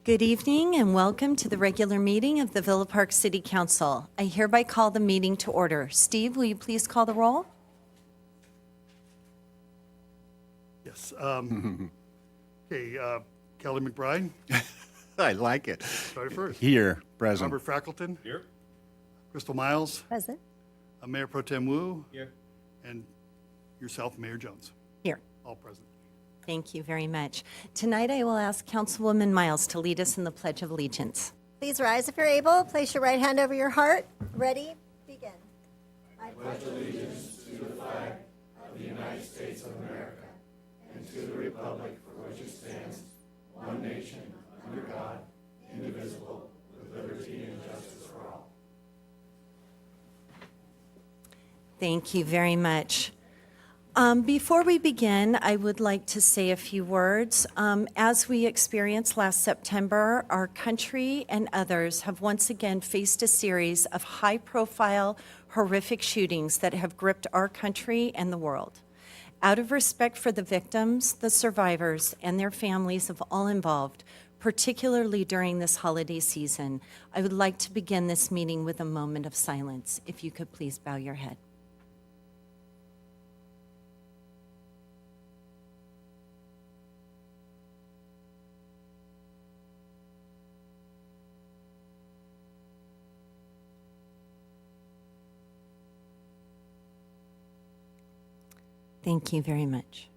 Good evening and welcome to the regular meeting of the Villa Park City Council. I hereby call the meeting to order. Steve, will you please call the roll? Yes. Okay, Kelly McBride, I like it. start first. Here, present. Robert Frackleton. Here. Crystal Miles. Present. Mayor Pro Tem Wu. Here. And yourself, Mayor Jones. Here. All present. Thank you very much. Tonight I will ask Councilwoman Miles to lead us in the Pledge of Allegiance. Please rise if you're able. Place your right hand over your heart. Ready? Begin. I pledge Thank you very much. Before we begin, I would like to say a few words. As we experienced last September, our country and others have once again faced a series of high-profile, horrific shootings that have gripped our country and the world. Out of respect for the victims, the survivors, and their families of all involved, particularly during this holiday season, I would like to begin this meeting with a moment of silence. If you could please bow your head. Thank you very much.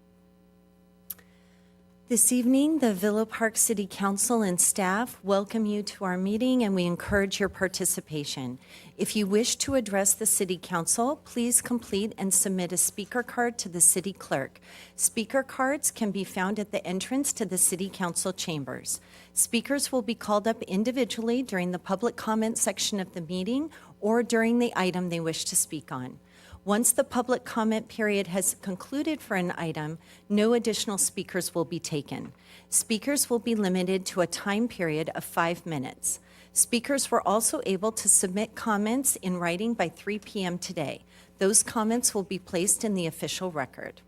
This evening, the Villa Park City Council and staff welcome you to our meeting and we encourage your participation. If you wish to address the City Council, please complete and submit a speaker card to the City Clerk. Speaker cards can be found at the entrance to the City Council chambers. Speakers will be called up individually during the public comment section of the meeting or during the item they wish to speak on. Once the public comment period has concluded for an item, no additional speakers will be taken. Speakers will be limited to a time period of 5 minutes. Speakers were also able to submit comments in writing by 3 p.m. today. Those comments will be placed in the official record.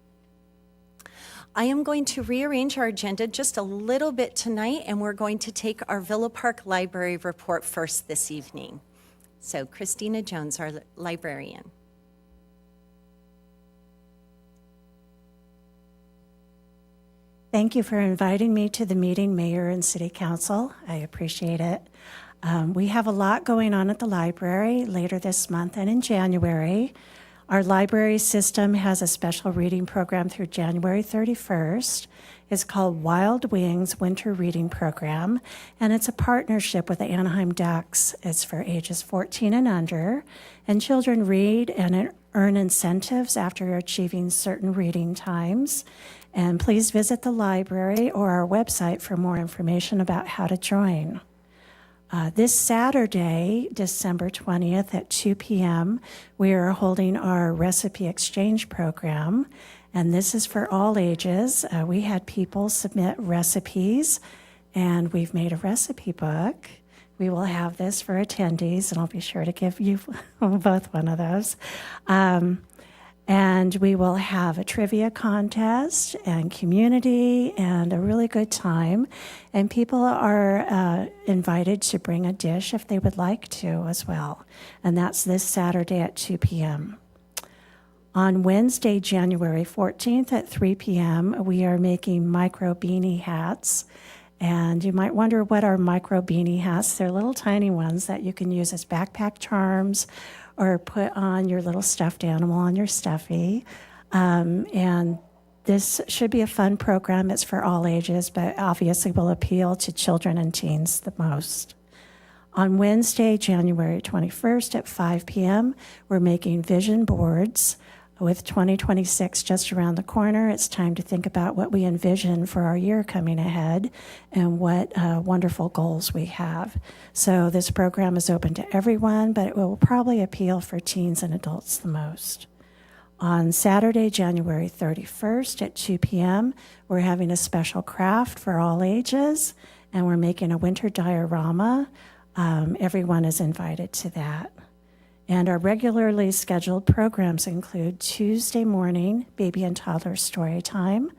I am going to rearrange our agenda just a little bit tonight, and we're going to take our Villa Park Library report first this evening. So, Christina Jones, our librarian. Thank you for inviting me to the meeting, Mayor and City Council. I appreciate it. We have a lot going on at the library later this month and in January. Our library system has a special reading program through January 31st. It's called Wild Wings Winter Reading Program, and it's a partnership with the Anaheim Ducks. It's for ages 14 and under, and children read and earn incentives after achieving certain reading times. And please visit the library or our website for more information about how to join. This Saturday, December 20th at 2 p.m., we are holding our recipe exchange program, and this is for all ages. We had people submit recipes, and we've made a recipe book. We will have this for attendees, and I'll be sure to give you both one of those. And we will have a trivia contest and community and a really good time. And people are invited to bring a dish if they would like to as well. And that's this Saturday at 2 p.m. On Wednesday, January 14th at 3 p.m., we are making micro beanie hats. And you might wonder what are micro beanie hats. They're little tiny ones that you can use as backpack charms or put on your little stuffed animal on your stuffy. And this should be a fun program. It's for all ages, but obviously will appeal to children and teens the most. On Wednesday, January 21st at 5 p.m., we're making vision boards. With 2026 just around the corner, it's time to think about what we envision for our year coming ahead and what wonderful goals we have. So this program is open to everyone, but it will probably appeal for teens and adults the most. On Saturday, January 31st at 2 p.m., we're having a special craft for all ages, and we're making a winter diorama. Everyone is invited to that. And our regularly scheduled programs include Tuesday morning, baby and toddler story time,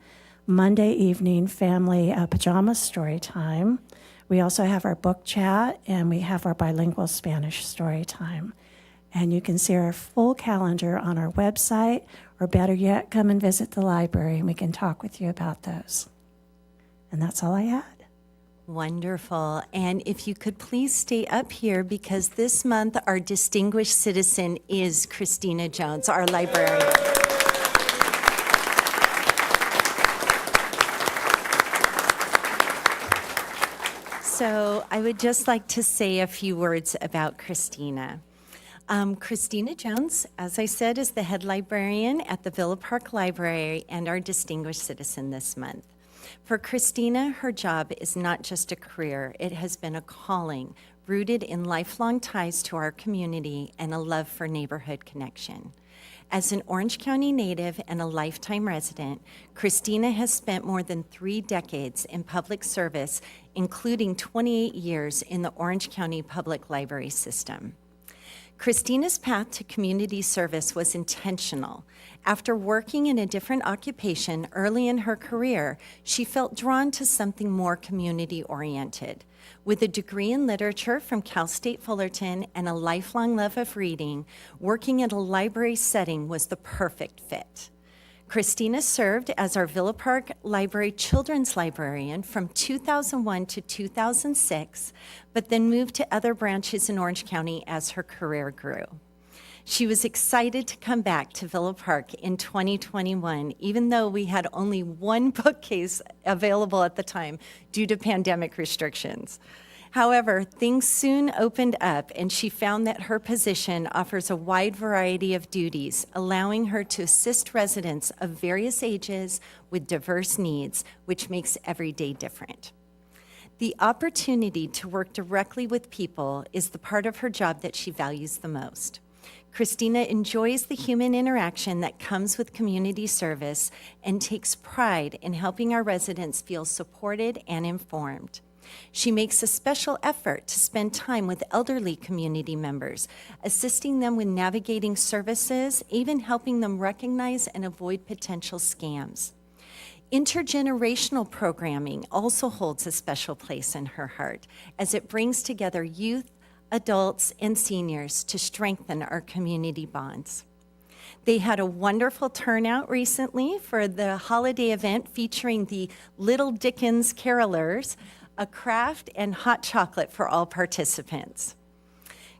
Monday evening, family pajama story time. We also have our book chat, and we have our bilingual Spanish story time. And you can see our full calendar on our website, or better yet, come and visit the library and we can talk with you about those. And that's all I had. Wonderful. And if you could please stay up here, because this month our distinguished citizen is Christina Jones, our librarian. So I would just like to say a few words about Christina. Christina Jones, as I said, is the head librarian at the Villa Park Library and our distinguished citizen this month. For Christina, her job is not just a career, it has been a calling rooted in lifelong ties to our community and a love for neighborhood connection. As an Orange County native and a lifetime resident, Christina has spent more than 3 decades in public service, including 28 years in the Orange County Public Library System. Christina's path to community service was intentional. After working in a different occupation early in her career, she felt drawn to something more community-oriented. With a degree in literature from Cal State Fullerton and a lifelong love of reading, working in a library setting was the perfect fit. Christina served as our Villa Park Library children's librarian from 2001 to 2006, but then moved to other branches in Orange County as her career grew. She was excited to come back to Villa Park in 2021, even though we had only one bookcase available at the time due to pandemic restrictions. However, things soon opened up, and she found that her position offers a wide variety of duties, allowing her to assist residents of various ages with diverse needs, which makes every day different. The opportunity to work directly with people is the part of her job that she values the most. Christina enjoys the human interaction that comes with community service and takes pride in helping our residents feel supported and informed. She makes a special effort to spend time with elderly community members, assisting them with navigating services, even helping them recognize and avoid potential scams. Intergenerational programming also holds a special place in her heart, as it brings together youth, adults, and seniors to strengthen our community bonds. They had a wonderful turnout recently for the holiday event featuring the Little Dickens Carolers, a craft and hot chocolate for all participants.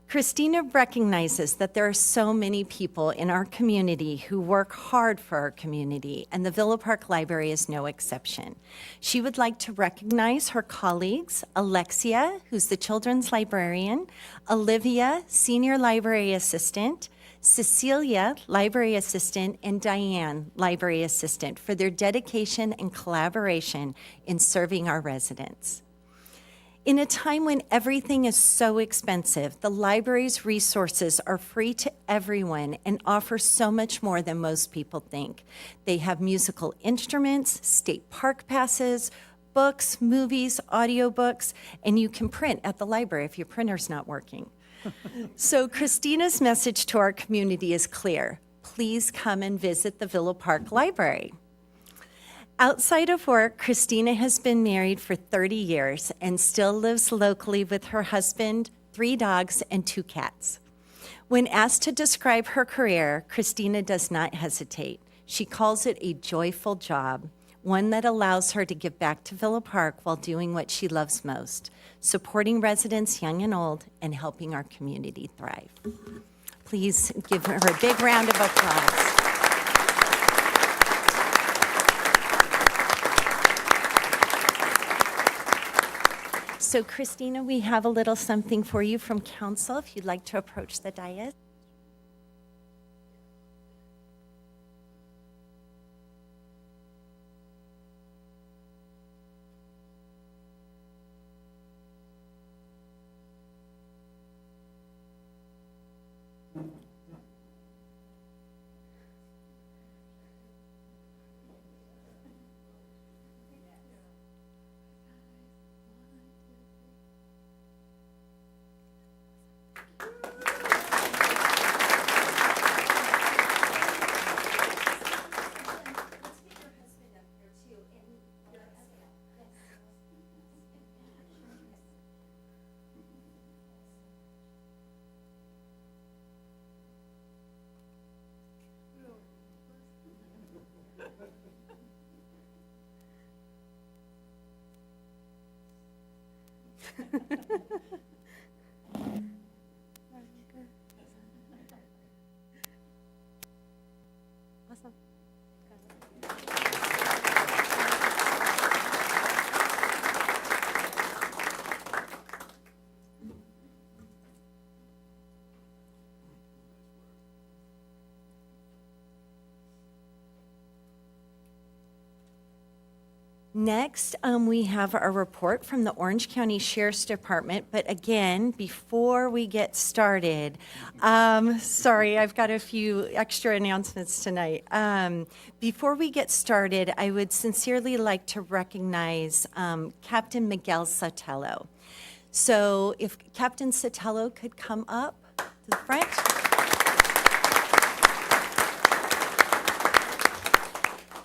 Christina recognizes that there are so many people in our community who work hard for our community, and the Villa Park Library is no exception. She would like to recognize her colleagues, Alexia, who's the children's librarian, Olivia, senior library assistant, Cecilia, library assistant, and Diane, library assistant, for their dedication and collaboration in serving our residents. In a time when everything is so expensive, the library's resources are free to everyone and offer so much more than most people think. They have musical instruments, state park passes, books, movies, audiobooks, and you can print at the library if your printer's not working. So Christina's message to our community is clear. Please come and visit the Villa Park Library. Outside of work, Christina has been married for 30 years and still lives locally with her husband, 3 dogs, and 2 cats. When asked to describe her career, Christina does not hesitate. She calls it a joyful job, one that allows her to give back to Villa Park while doing what she loves most, supporting residents young and old and helping our community thrive. Please give her a big round of applause. So Christina, we have a little something for you from council if you'd like to approach the dais. Next, we have our report from the Orange County Sheriff's Department. But again, before we get started, sorry, I've got a few extra announcements tonight. Before we get started, I would sincerely like to recognize Captain Miguel Sotelo. So if Captain Sotelo could come up to the front.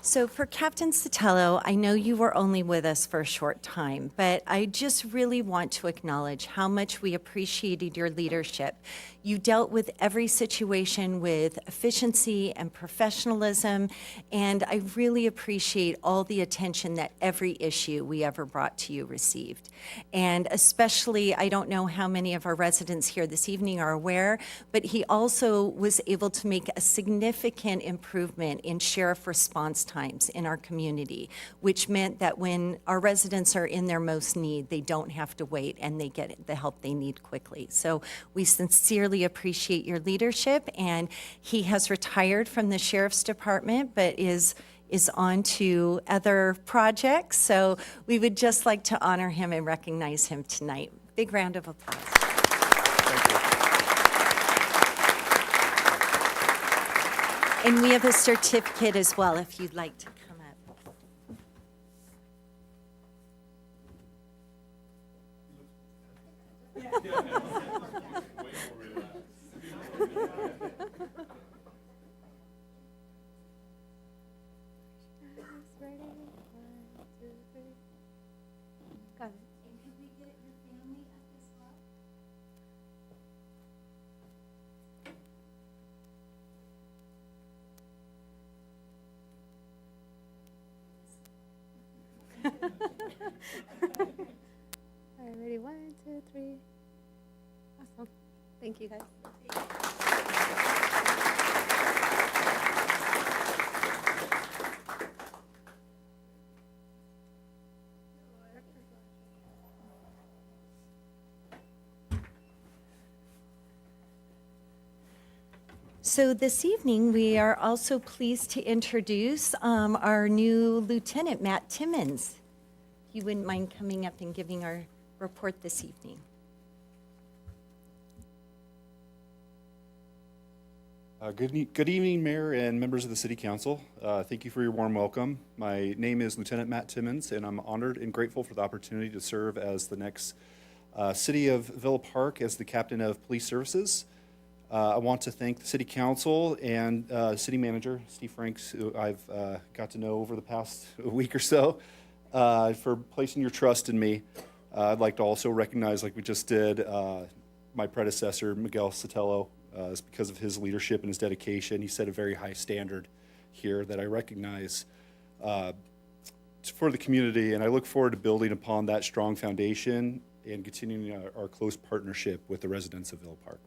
So for Captain Sotelo, I know you were only with us for a short time, but I just really want to acknowledge how much we appreciated your leadership. You dealt with every situation with efficiency and professionalism, and I really appreciate all the attention that every issue we ever brought to you received. And especially, I don't know how many of our residents here this evening are aware, but he also was able to make a significant improvement in sheriff response times in our community, which meant that when our residents are in their most need, they don't have to wait and they get the help they need quickly. So we sincerely appreciate your leadership, and he has retired from the Sheriff's Department, but is on to other projects. So we would just like to honor him and recognize him tonight. Big round of applause. And we have a certificate as well, if you'd like to come up. All right, ready? 1, 2, 3. Awesome. Thank you, guys. So this evening, we are also pleased to introduce our new Lieutenant, Matt Timmons. If you wouldn't mind coming up and giving our report this evening. Good evening, Mayor and members of the City Council. Thank you for your warm welcome. My name is Lieutenant Matt Timmons, and I'm honored and grateful for the opportunity to serve as the next City of Villa Park as the Captain of Police Services. I want to thank the City Council and City Manager Steve Franks, who I've got to know over the past week or so, for placing your trust in me. I'd like to also recognize, like we just did, my predecessor, Miguel Sotelo. It's because of his leadership and his dedication. He set a very high standard here that I recognize for the community, and I look forward to building upon that strong foundation and continuing our close partnership with the residents of Villa Park.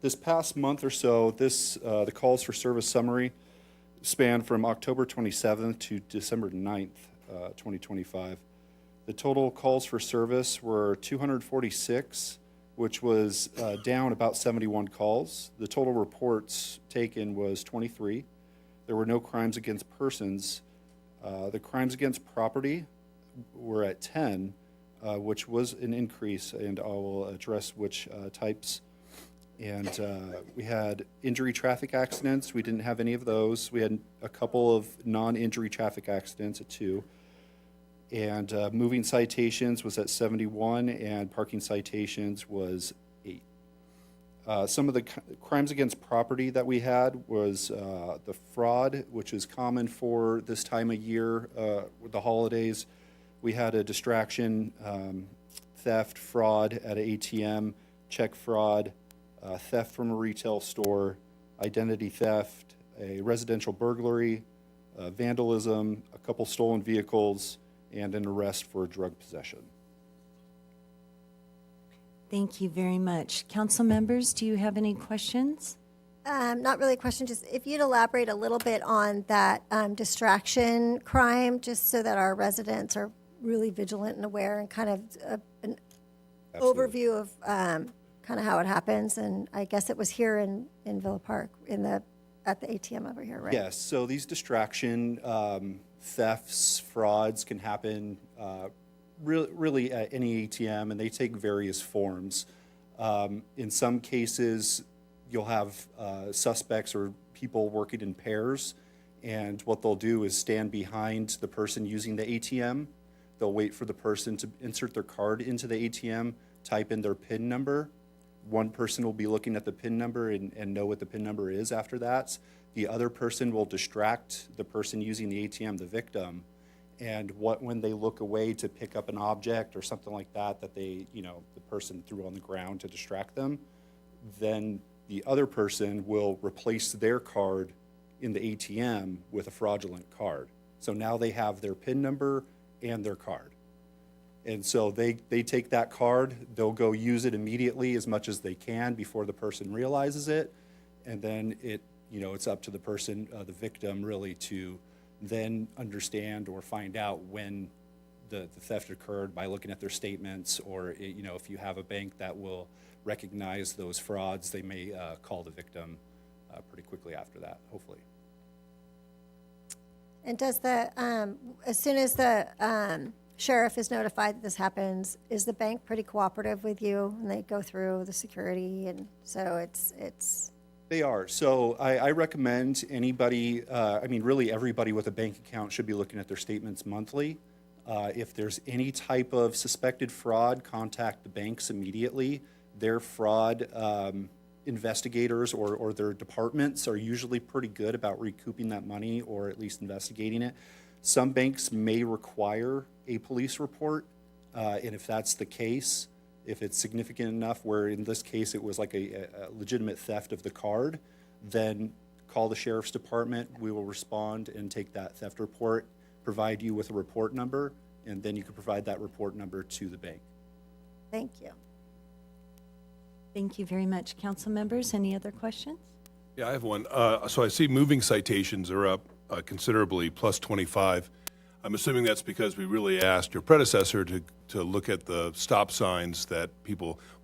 This past month or so, the calls for service summary spanned from October 27th to December 9th, 2025. The total calls for service were 246, which was down about 71 calls. The total reports taken was 23. There were no crimes against persons. The crimes against property were at 10, which was an increase, and I will address which types. And we had injury traffic accidents. We didn't have any of those. We had a couple of non-injury traffic accidents at 2. And moving citations was at 71, and parking citations was 8. Some of the crimes against property that we had was the fraud, which is common for this time of year with the holidays. We had a distraction, theft, fraud at an ATM, check fraud, theft from a retail store, identity theft, a residential burglary, vandalism, a couple stolen vehicles, and an arrest for drug possession. Thank you very much. Council members, do you have any questions? Not really a question, just if you'd elaborate a little bit on that distraction crime, just so that our residents are really vigilant and aware, and kind of an Absolutely. overview of kind of how it happens. And I guess it was here in Villa Park, at the ATM over here, right? Yes, so these distraction thefts, frauds can happen really at any ATM, and they take various forms. In some cases, you'll have suspects or people working in pairs, and what they'll do is stand behind the person using the ATM. They'll wait for the person to insert their card into the ATM, type in their PIN number. One person will be looking at the PIN number and know what the PIN number is after that. The other person will distract the person using the ATM, the victim, and when they look away to pick up an object or something like that the person threw on the ground to distract them, then the other person will replace their card in the ATM with a fraudulent card. So now they have their PIN number and their card. And so they take that card, they'll go use it immediately as much as they can before the person realizes it, and then it's up to the person, the victim, really to then understand or find out when the theft occurred by looking at their statements, or if you have a bank that will recognize those frauds, they may call the victim pretty quickly after that, hopefully. And does as soon as the sheriff is notified that this happens, is the bank pretty cooperative with you, and they go through the security, and so it's They are. So I recommend anybody, really everybody with a bank account should be looking at their statements monthly. If there's any type of suspected fraud, contact the banks immediately. Their fraud investigators or their departments are usually pretty good about recouping that money, or at least investigating it. Some banks may require a police report, and if that's the case, if it's significant enough, where in this case it was like a legitimate theft of the card, then call the sheriff's department. We will respond and take that theft report, provide you with a report number, and then you can provide that report number to the bank. thank you. Thank you very much. Council members, any other questions? Yeah, I have one. So I see moving citations are up considerably, plus 25. I'm assuming that's because we really asked your predecessor to look at the stop signs that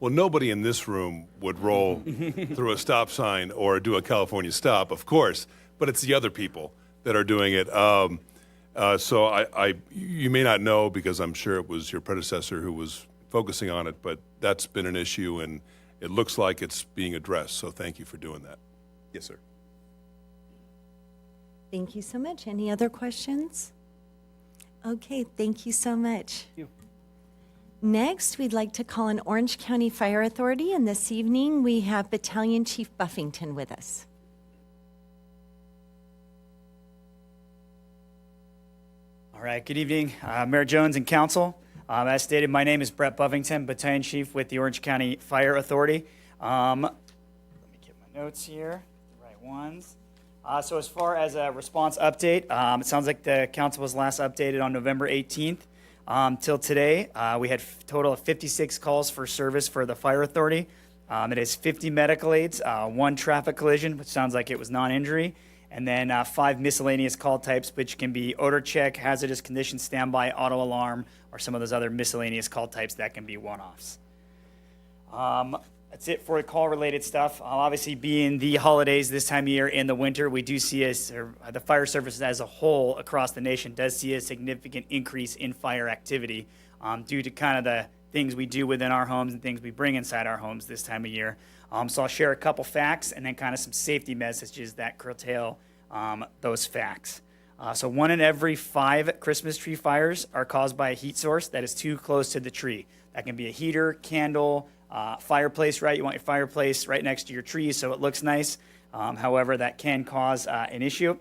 nobody in this room would roll through a stop sign or do a California stop, of course, but it's the other people that are doing it. So you may not know, because I'm sure it was your predecessor who was focusing on it, but that's been an issue, and it looks like it's being addressed, so thank you for doing that. Yes, sir. Thank you so much. Any other questions? Okay, thank you so much. Thank you. Next, we'd like to call on Orange County Fire Authority, and this evening we have Battalion Chief Buffington with us. All right, good evening, Mayor Jones and Council. As stated, my name is Brett Buffington, Battalion Chief with the Orange County Fire Authority. Let me get my notes here, the right ones. So as far as a response update, it sounds like the council was last updated on November 18th. Till today, we had a total of 56 calls for service for the fire authority. It is 50 medical aids, 1 traffic collision, which sounds like it was non-injury, and then 5 miscellaneous call types, which can be odor check, hazardous condition standby, auto alarm, or some of those other miscellaneous call types that can be one-offs. That's it for call-related stuff. Obviously, being the holidays this time of year in the winter, we do see the fire services as a whole across the nation does see a significant increase in fire activity due to kind of the things we do within our homes and things we bring inside our homes this time of year. So I'll share a couple facts and then kind of some safety messages that curtail those facts. So 1 in every 5 Christmas tree fires are caused by a heat source that is too close to the tree. That can be a heater, candle, fireplace, right? You want your fireplace right next to your tree so it looks nice. However, that can cause an issue.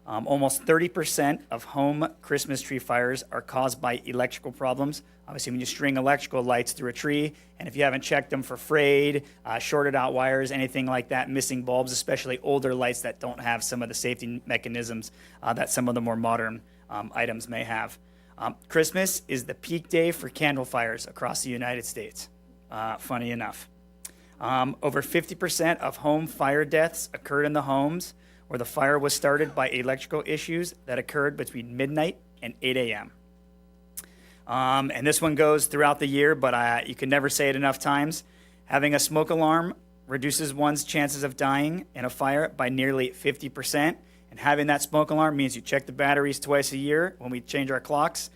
Almost 30% of home Christmas tree fires are caused by electrical problems. Obviously, when you string electrical lights through a tree, and if you haven't checked them for frayed, shorted out wires, anything like that, missing bulbs, especially older lights that don't have some of the safety mechanisms that some of the more modern items may have. Christmas is the peak day for candle fires across the United States. funny enough. Over 50% of home fire deaths occurred in the homes where the fire was started by electrical issues that occurred between midnight and 8 a.m. And this one goes throughout the year, but you can never say it enough times. Having a smoke alarm reduces one's chances of dying in a fire by nearly 50%. And having that smoke alarm means you check the batteries twice a year when we change our clocks,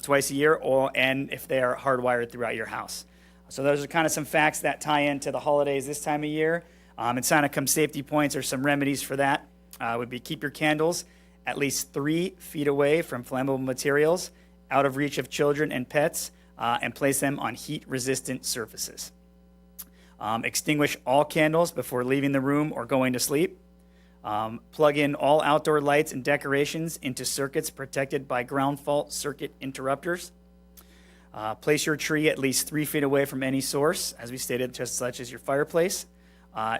twice a year, and if they are hardwired throughout your house. So those are kind of some facts that tie into the holidays this time of year. And some safety points or some remedies for that would be keep your candles at least 3 feet away from flammable materials, out of reach of children and pets, and place them on heat-resistant surfaces. Extinguish all candles before leaving the room or going to sleep. Plug in all outdoor lights and decorations into circuits protected by ground fault circuit interrupters. Place your tree at least 3 feet away from any source, as we stated, just such as your fireplace.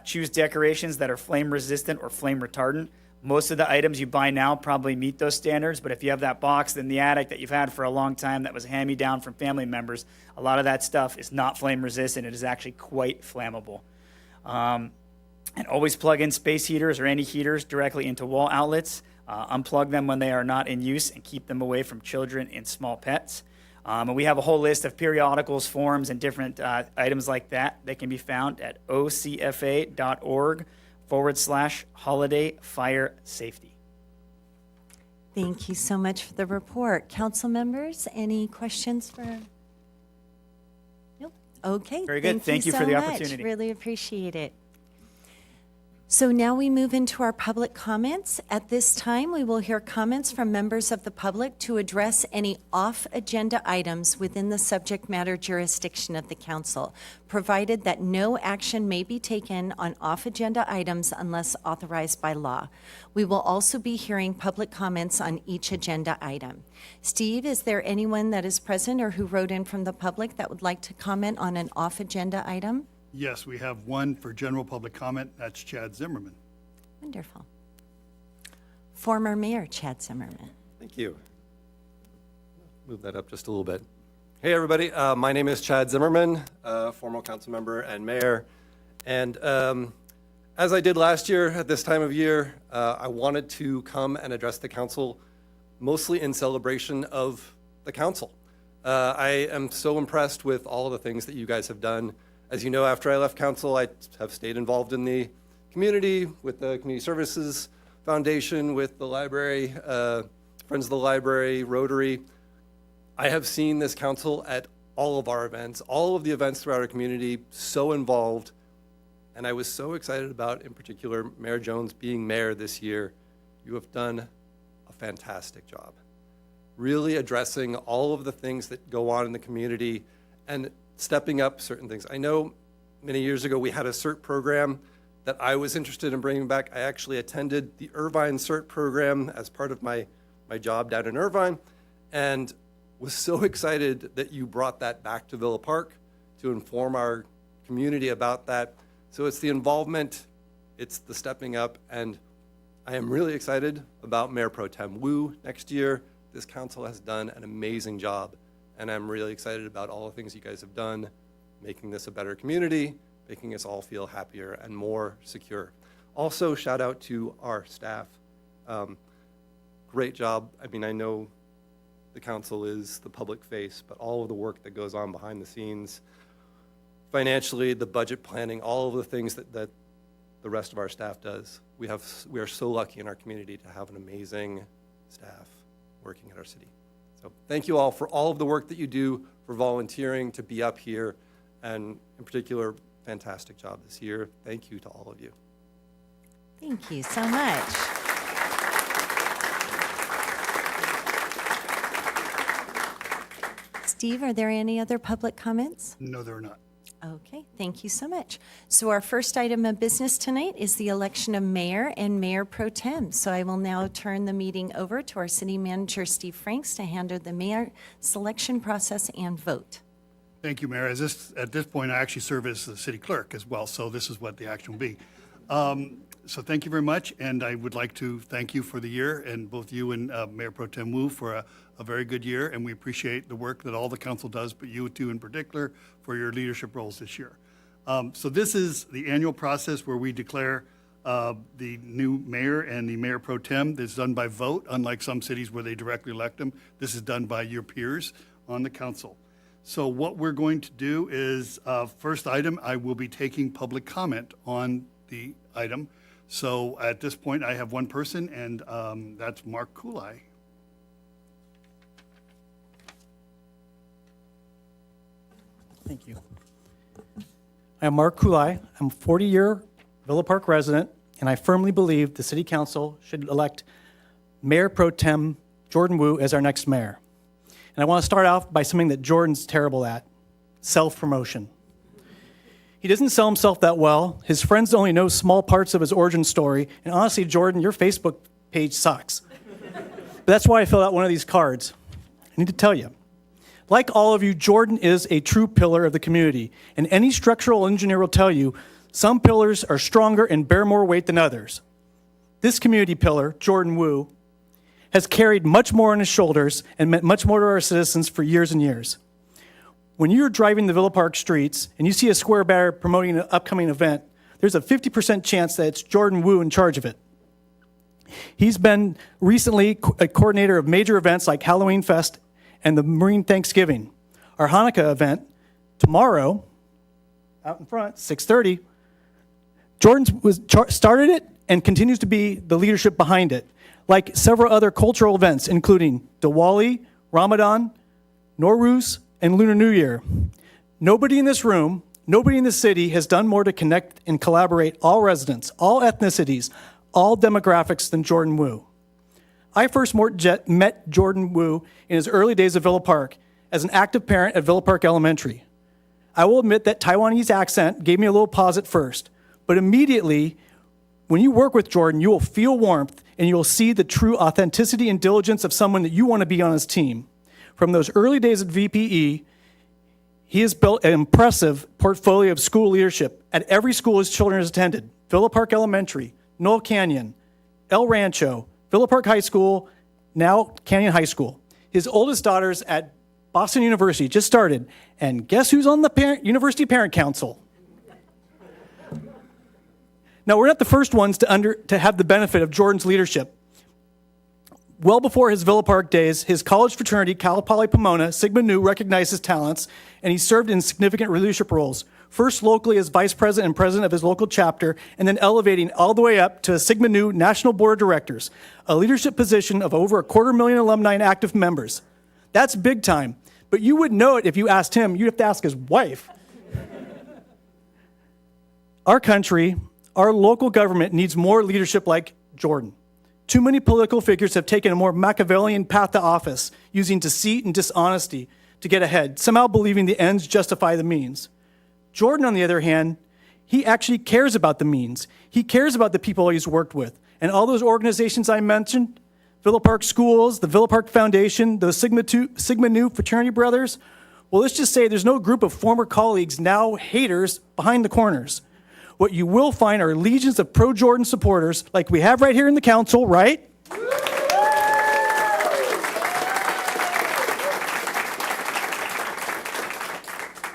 Choose decorations that are flame resistant or flame retardant. Most of the items you buy now probably meet those standards, but if you have that box in the attic that you've had for a long time that was hand-me-down from family members, a lot of that stuff is not flame resistant. It is actually quite flammable. And always plug in space heaters or any heaters directly into wall outlets. Unplug them when they are not in use and keep them away from children and small pets. And we have a whole list of periodicals, forms, and different items like that that can be found at ocfa.org/holiday fire safety. Thank you so much for the report. Council members, any questions for? Nope. Okay. Very good. Thank you so for the much. opportunity. Really appreciate it. So now we move into our public comments. At this time, we will hear comments from members of the public to address any off-agenda items within the subject matter jurisdiction of the council, provided that no action may be taken on off-agenda items unless authorized by law. We will also be hearing public comments on each agenda item. Steve, is there anyone that is present or who wrote in from the public that would like to comment on an off-agenda item? Yes, we have one for general public comment. That's Chad Zimmerman. Wonderful. Former Mayor Chad Zimmerman. Thank you. Move that up just a little bit. Hey, everybody. My name is Chad Zimmerman, former council member and mayor. And as I did last year at this time of year, I wanted to come and address the council mostly in celebration of the council. I am so impressed with all of the things that you guys have done. As you know, after I left council, I have stayed involved in the community with the Community Services Foundation, with the library, Friends of the Library, Rotary. I have seen this council at all of our events, all of the events throughout our community, so involved. And I was so excited about, in particular, Mayor Jones being mayor this year. You have done a fantastic job, really addressing all of the things that go on in the community and stepping up certain things. I know many years ago we had a CERT program that I was interested in bringing back. I actually attended the Irvine CERT program as part of my job down in Irvine, and was so excited that you brought that back to Villa Park to inform our community about that. So it's the involvement, it's the stepping up, and I am really excited about Mayor Pro Tem Wu next year. This council has done an amazing job. And I'm really excited about all the things you guys have done, making this a better community, making us all feel happier and more secure. Also, shout out to our staff. Great job. I mean, I know the council is the public face, but all of the work that goes on behind the scenes, financially, the budget planning, all of the things that the rest of our staff does. We are so lucky in our community to have an amazing staff working at our city. So thank you all for all of the work that you do, for volunteering to be up here, and in particular, fantastic job this year. Thank you to all of you. Thank you so much. Steve, are there any other public comments? No, there are not. Okay, thank you so much. So our first item of business tonight is the election of mayor and mayor pro tem. So I will now turn the meeting over to our city manager, Steve Franks, to handle the mayor selection process and vote. Thank you, Mayor. At this point, I actually serve as the city clerk as well, so this is what the action will be. So thank you very much, and I would like to thank you for the year, and both you and Mayor Pro Tem Wu for a very good year, and we appreciate the work that all the council does, but you two in particular for your leadership roles this year. So this is the annual process where we declare the new mayor and the mayor pro tem. This is done by vote, unlike some cities where they directly elect them. This is done by your peers on the council. So what we're going to do is, first item, I will be taking public comment on the item. So at this point, I have one person, and that's Mark Kulai. Thank you. I'm Mark Kulai. I'm a 40-year Villa Park resident, and I firmly believe the City Council should elect Mayor Pro Tem Jordan Wu as our next mayor. And I want to start off by something that Jordan's terrible at, self-promotion. He doesn't sell himself that well. His friends only know small parts of his origin story. And honestly, Jordan, your Facebook page sucks. But that's why I filled out one of these cards. I need to tell you. Like all of you, Jordan is a true pillar of the community. And any structural engineer will tell you some pillars are stronger and bear more weight than others. This community pillar, Jordan Wu, has carried much more on his shoulders and meant much more to our citizens for years and years. When you're driving the Villa Park streets and you see a square banner promoting an upcoming event, there's a 50% chance that it's Jordan Wu in charge of it. He's been recently a coordinator of major events like Halloween Fest and the Marine Thanksgiving. Our Hanukkah event, tomorrow, out in front, 6:30, Jordan started it and continues to be the leadership behind it, like several other cultural events, including Diwali, Ramadan, Nowruz, and Lunar New Year. Nobody in this room, nobody in the city has done more to connect and collaborate all residents, all ethnicities, all demographics than Jordan Wu. I first met Jordan Wu in his early days at Villa Park as an active parent at Villa Park Elementary. I will admit that Taiwanese accent gave me a little pause at first, but immediately, when you work with Jordan, you will feel warmth and you will see the true authenticity and diligence of someone that you want to be on his team. From those early days at VPE, he has built an impressive portfolio of school leadership at every school his children has attended: Villa Park Elementary, Knoll Canyon, El Rancho, Villa Park High School, now Canyon High School. His oldest daughter's at Boston University, just started, and guess who's on the University Parent Council? Now, we're not the first ones to have the benefit of Jordan's leadership. Well before his Villa Park days, his college fraternity, Cal Poly Pomona, Sigma Nu, recognized his talents, and he served in significant leadership roles, first locally as vice president and president of his local chapter, and then elevating all the way up to a Sigma Nu National Board of Directors, a leadership position of over 250,000 alumni and active members. That's big time, but you wouldn't know it if you asked him. You'd have to ask his wife. Our country, our local government needs more leadership like Jordan. Too many political figures have taken a more Machiavellian path to office, using deceit and dishonesty to get ahead, somehow believing the ends justify the means. Jordan, on the other hand, he actually cares about the means. He cares about the people he's worked with. And all those organizations I mentioned, Villa Park Schools, the Villa Park Foundation, the Sigma Nu fraternity brothers, well, let's just say there's no group of former colleagues, now haters, behind the corners. What you will find are legions of pro-Jordan supporters like we have right here in the council, right?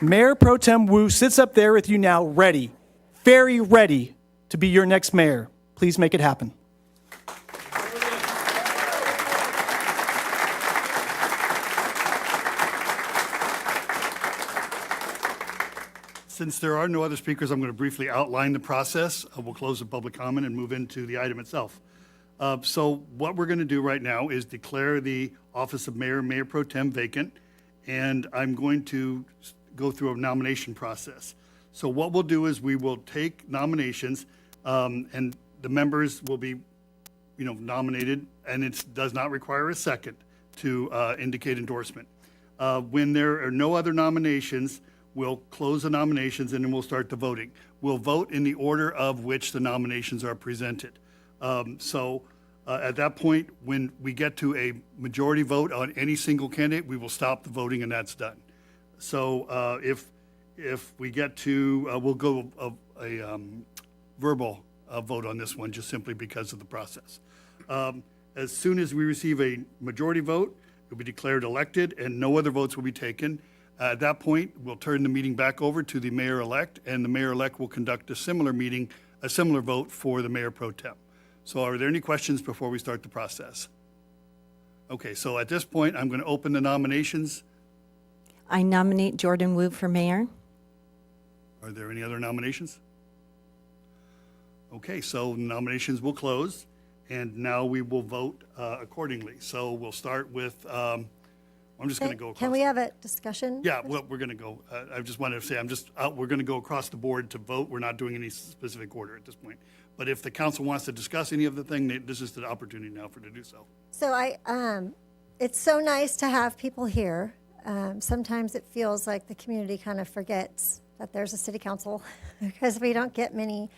Mayor Pro Tem Wu sits up there with you now, ready, very ready to be your next mayor. Please make it happen. Since there are no other speakers, I'm going to briefly outline the process. We'll close the public comment and move into the item itself. So what we're going to do right now is declare the office of mayor, mayor pro tem vacant, and I'm going to go through a nomination process. So what we'll do is we will take nominations, and the members will be, nominated, and it does not require a second to indicate endorsement. When there are no other nominations, we'll close the nominations and then we'll start the voting. We'll vote in the order of which the nominations are presented. At that point, when we get to a majority vote on any single candidate, we will stop the voting and that's done. So if we get to, we'll go a verbal vote on this one, just simply because of the process. As soon as we receive a majority vote, it will be declared elected, and no other votes will be taken. At that point, we'll turn the meeting back over to the mayor-elect, and the mayor-elect will conduct a similar meeting, a similar vote for the mayor pro tem. So are there any questions before we start the process? Okay, so at this point, I'm going to open the nominations. I nominate Jordan Wu for mayor. Are there any other nominations? Okay, so nominations will close, and now we will vote accordingly. So we'll start with, I'm just going to go across. Can we have a discussion? Yeah, well, we're going to go, I just wanted to say, we're going to go across the board to vote. We're not doing any specific order at this point. But if the council wants to discuss any of the thing, this is the opportunity now for to do so. So it's so nice to have people here. Sometimes it feels like the community kind of forgets that there's a city council because we don't get many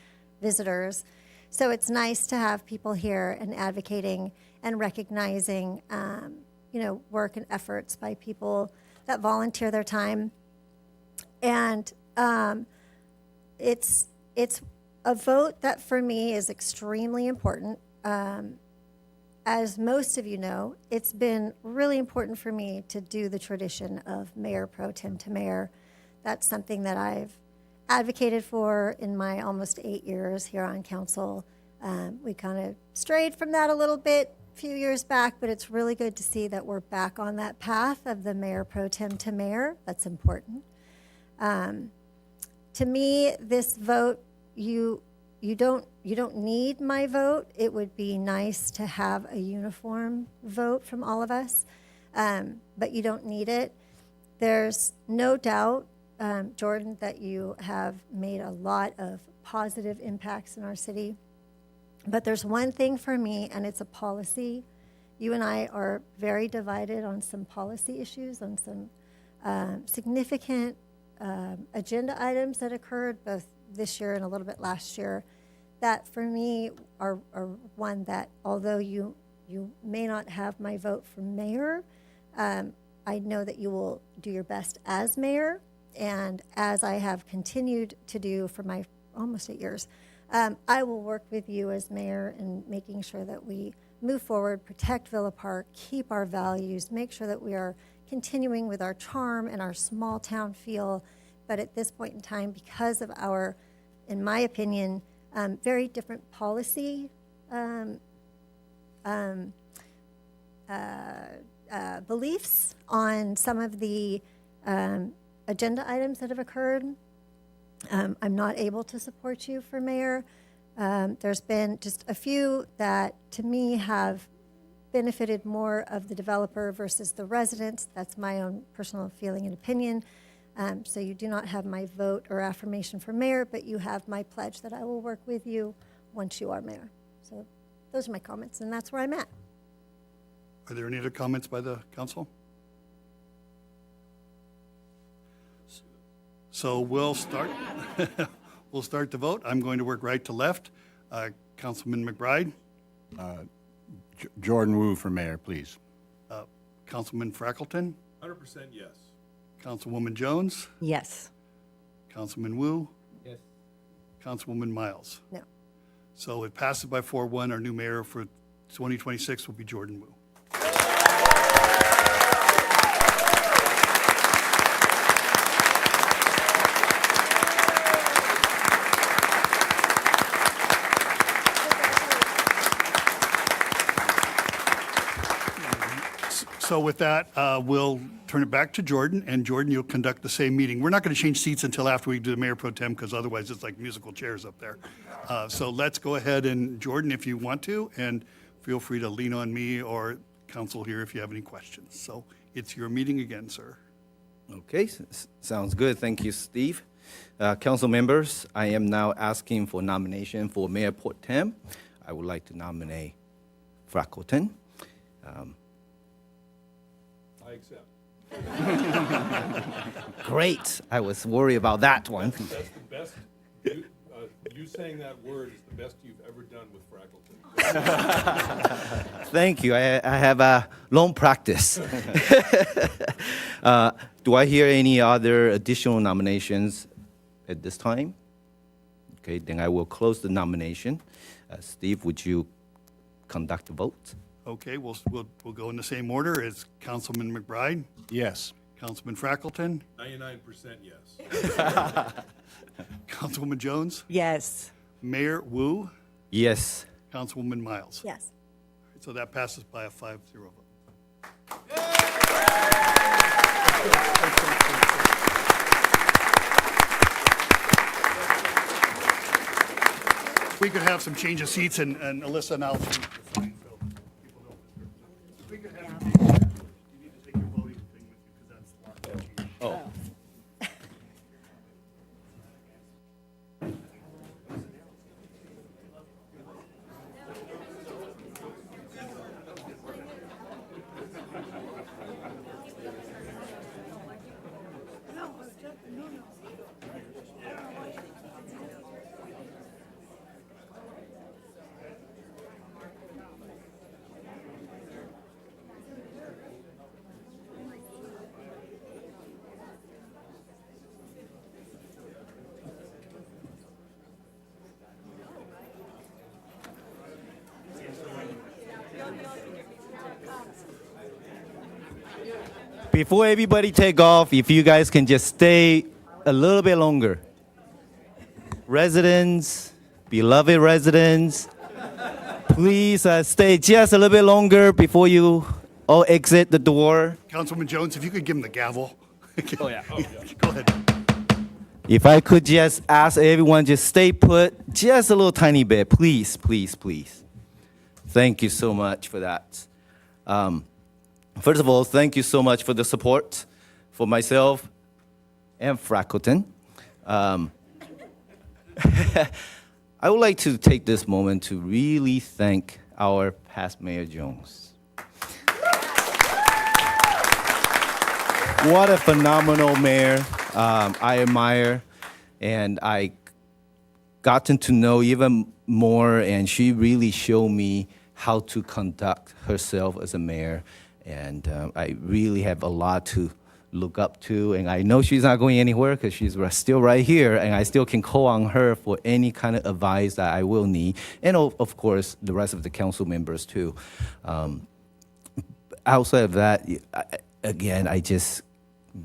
visitors. So it's nice to have people here and advocating and recognizing, work and efforts by people that volunteer their time. And it's a vote that for me is extremely important. As most of you know, it's been really important for me to do the tradition of mayor pro tem to mayor. That's something that I've advocated for in my almost 8 years here on council. We kind of strayed from that a little bit a few years back, but it's really good to see that we're back on that path of the mayor pro tem to mayor. That's important. To me, this vote, you don't need my vote. It would be nice to have a uniform vote from all of us, but you don't need it. There's no doubt, Jordan, that you have made a lot of positive impacts in our city. But there's one thing for me, and it's a policy. You and I are very divided on some policy issues, on some significant agenda items that occurred both this year and a little bit last year, that for me are one that, although you may not have my vote for mayor, I know that you will do your best as mayor, and as I have continued to do for my almost 8 years, I will work with you as mayor in making sure that we move forward, protect Villa Park, keep our values, make sure that we are continuing with our charm and our small town feel. But at this point in time, because of our, in my opinion, very different policy beliefs on some of the agenda items that have occurred, I'm not able to support you for mayor. There's been just a few that, to me, have benefited more of the developer versus the residents. That's my own personal feeling and opinion. So you do not have my vote or affirmation for mayor, but you have my pledge that I will work with you once you are mayor. So those are my comments, and that's where I'm at. Are there any other comments by the council? So we'll start. We'll start the vote. I'm going to work right to left. Councilman McBride, Jordan Wu for mayor, please. Councilman Frackleton, 100% yes. Councilwoman Jones, Yes. Councilman Wu, Yes. Councilwoman Miles. No. So it passes by 4-1. Our new mayor for 2026 will be Jordan Wu. So with that, we'll turn it back to Jordan, and Jordan, you'll conduct the same meeting. We're not going to change seats until after we do the mayor pro tem, because otherwise it's like musical chairs up there. So let's go ahead and, Jordan, if you want to, and feel free to lean on me or council here if you have any questions. So it's your meeting again, sir. Okay, sounds good. Thank you, Steve. Council members, I am now asking for nomination for Mayor Pro Tem. I would like to nominate Frackleton. I accept. Great. I was worried about that one. That's the best. You saying that word is the best you've ever done with Frackleton. Thank you. I have a long practice. Do I hear any other additional nominations at this time? Okay, then I will close the nomination. Steve, would you conduct the vote? Okay, we'll go in the same order as Councilman McBride, Yes. Councilman Frackleton, 99% yes. Councilwoman Jones, Yes. Mayor Wu, Yes. Councilwoman Miles. Yes. So that passes by a 5-0 vote. We could have some change of seats, and Alyssa and I'll change the sign so people don't disturb. If we could have a change, you need to take your voting thing with you because that's locked in. Oh. Before everybody take off, if you guys can just stay a little bit longer. Residents, beloved residents, please stay just a little bit longer before you all exit the door. Councilwoman Jones, if you could give him the gavel. Oh, yeah. Go ahead. If I could just ask everyone, just stay put just a little tiny bit, please, please, please. Thank you so much for that. First of all, thank you so much for the support for myself and Frackleton. I would like to take this moment to really thank our past Mayor Jones. What a phenomenal mayor. I admire, and I gotten to know even more, and she really showed me how to conduct herself as a mayor. And I really have a lot to look up to, and I know she's not going anywhere because she's still right here, and I still can call on her for any kind of advice that I will need, and of course, the rest of the council members too. Outside of that, again, I just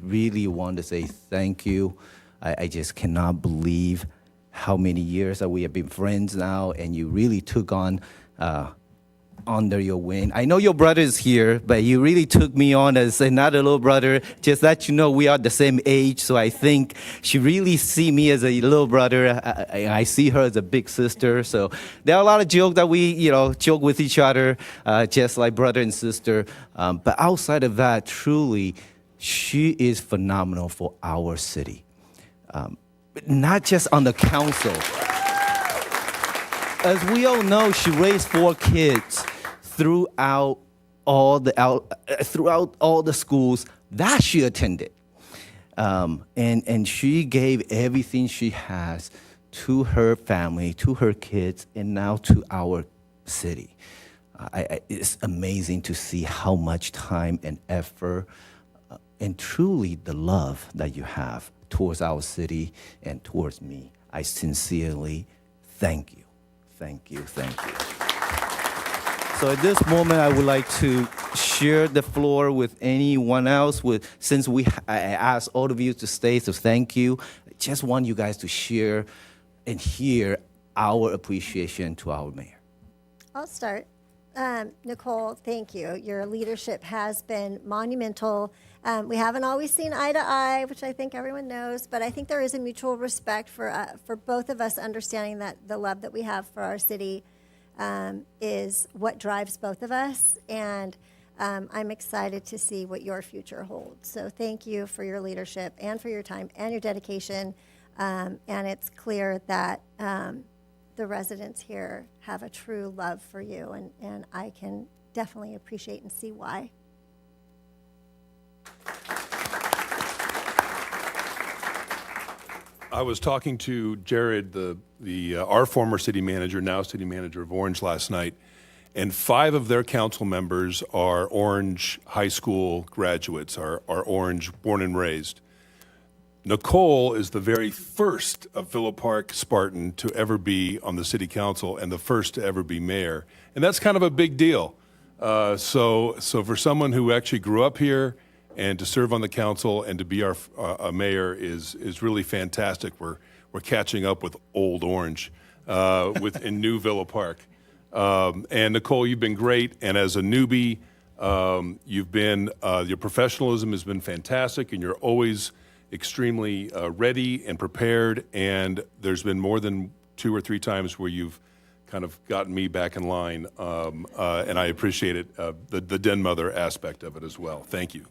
really want to say thank you. I just cannot believe how many years that we have been friends now, and you really took on under your wing. I know your brother is here, but you really took me on as another little brother. Just that you know we are the same age, so I think she really see me as a little brother. I see her as a big sister. So there are a lot of jokes that we, joke with each other, just like brother and sister. But outside of that, truly, she is phenomenal for our city. Not just on the council. As we all know, she raised 4 kids throughout all the schools that she attended, and she gave everything she has to her family, to her kids, and now to our city. It's amazing to see how much time and effort, and truly the love that you have towards our city and towards me. I sincerely thank you. Thank you, thank you. So at this moment, I would like to share the floor with anyone else. Since I asked all of you to stay, so thank you. I just want you guys to share and hear our appreciation to our mayor. I'll start. Nicole, thank you. Your leadership has been monumental. We haven't always seen eye to eye, which I think everyone knows, but I think there is a mutual respect for both of us understanding that the love that we have for our city is what drives both of us, and I'm excited to see what your future holds. So thank you for your leadership and for your time and your dedication, and it's clear that the residents here have a true love for you, and I can definitely appreciate and see why. I was talking to Jared, our former city manager, now city manager of Orange, last night, and 5 of their council members are Orange high school graduates, are Orange born and raised. Nicole is the very first of Villa Park Spartan to ever be on the city council and the first to ever be mayor. And that's kind of a big deal. So for someone who actually grew up here and to serve on the council and to be our mayor is really fantastic. We're catching up with Old Orange in new Villa Park. And Nicole, you've been great. And as a newbie, you've been your professionalism has been fantastic, and you're always extremely ready and prepared. And there's been more than 2 or 3 times where you've kind of gotten me back in line, and I appreciate it. The den mother aspect of it as well. Thank you.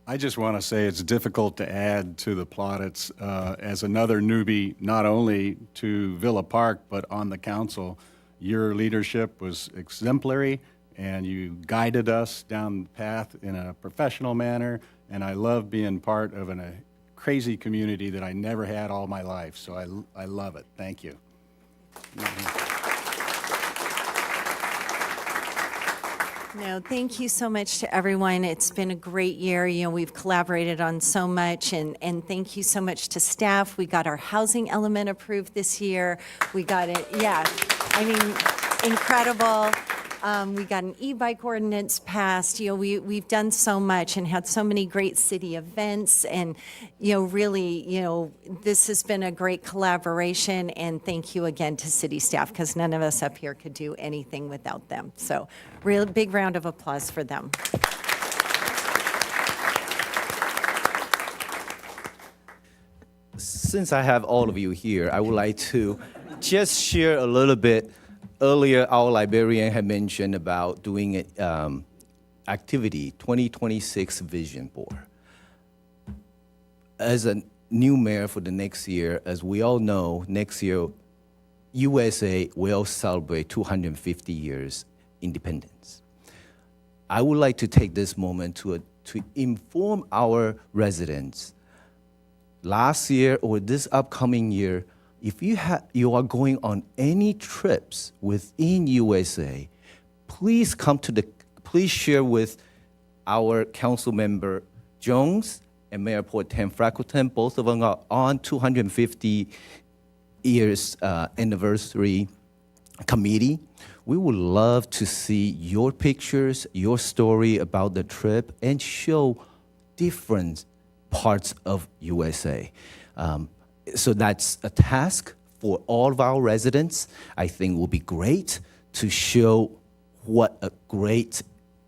I just want to say it's difficult to add to the plaudits as another newbie, not only to Villa Park, but on the council. Your leadership was exemplary, and you guided us down the path in a professional manner, and I love being part of a crazy community that I never had all my life, so I love it. Thank you. No, thank you so much to everyone. It's been a great year. You know, we've collaborated on so much, and thank you so much to staff. We got our housing element approved this year. We got it, yeah, I mean, incredible. We got an e-bike ordinance passed. You know, we've done so much and had so many great city events, and, you know, really, you know, this has been a great collaboration, and thank you again to city staff, because none of us up here could do anything without them. So, real big round of applause for them. Since I have all of you here, I would like to just share a little bit. Earlier, our librarian had mentioned about doing an activity, 2026 Vision Board. As a new mayor for the next year, as we all know, next year, USA will celebrate 250 years independence. I would like to take this moment to inform our residents. Last year or this upcoming year, if you are going on any trips within USA, please please share with our council member Jones and Mayor Pro Tem Freckleton. Both of them are on 250 years anniversary committee. We would love to see your pictures, your story about the trip, and show different parts of USA. So that's a task for all of our residents. I think will be great to show what a great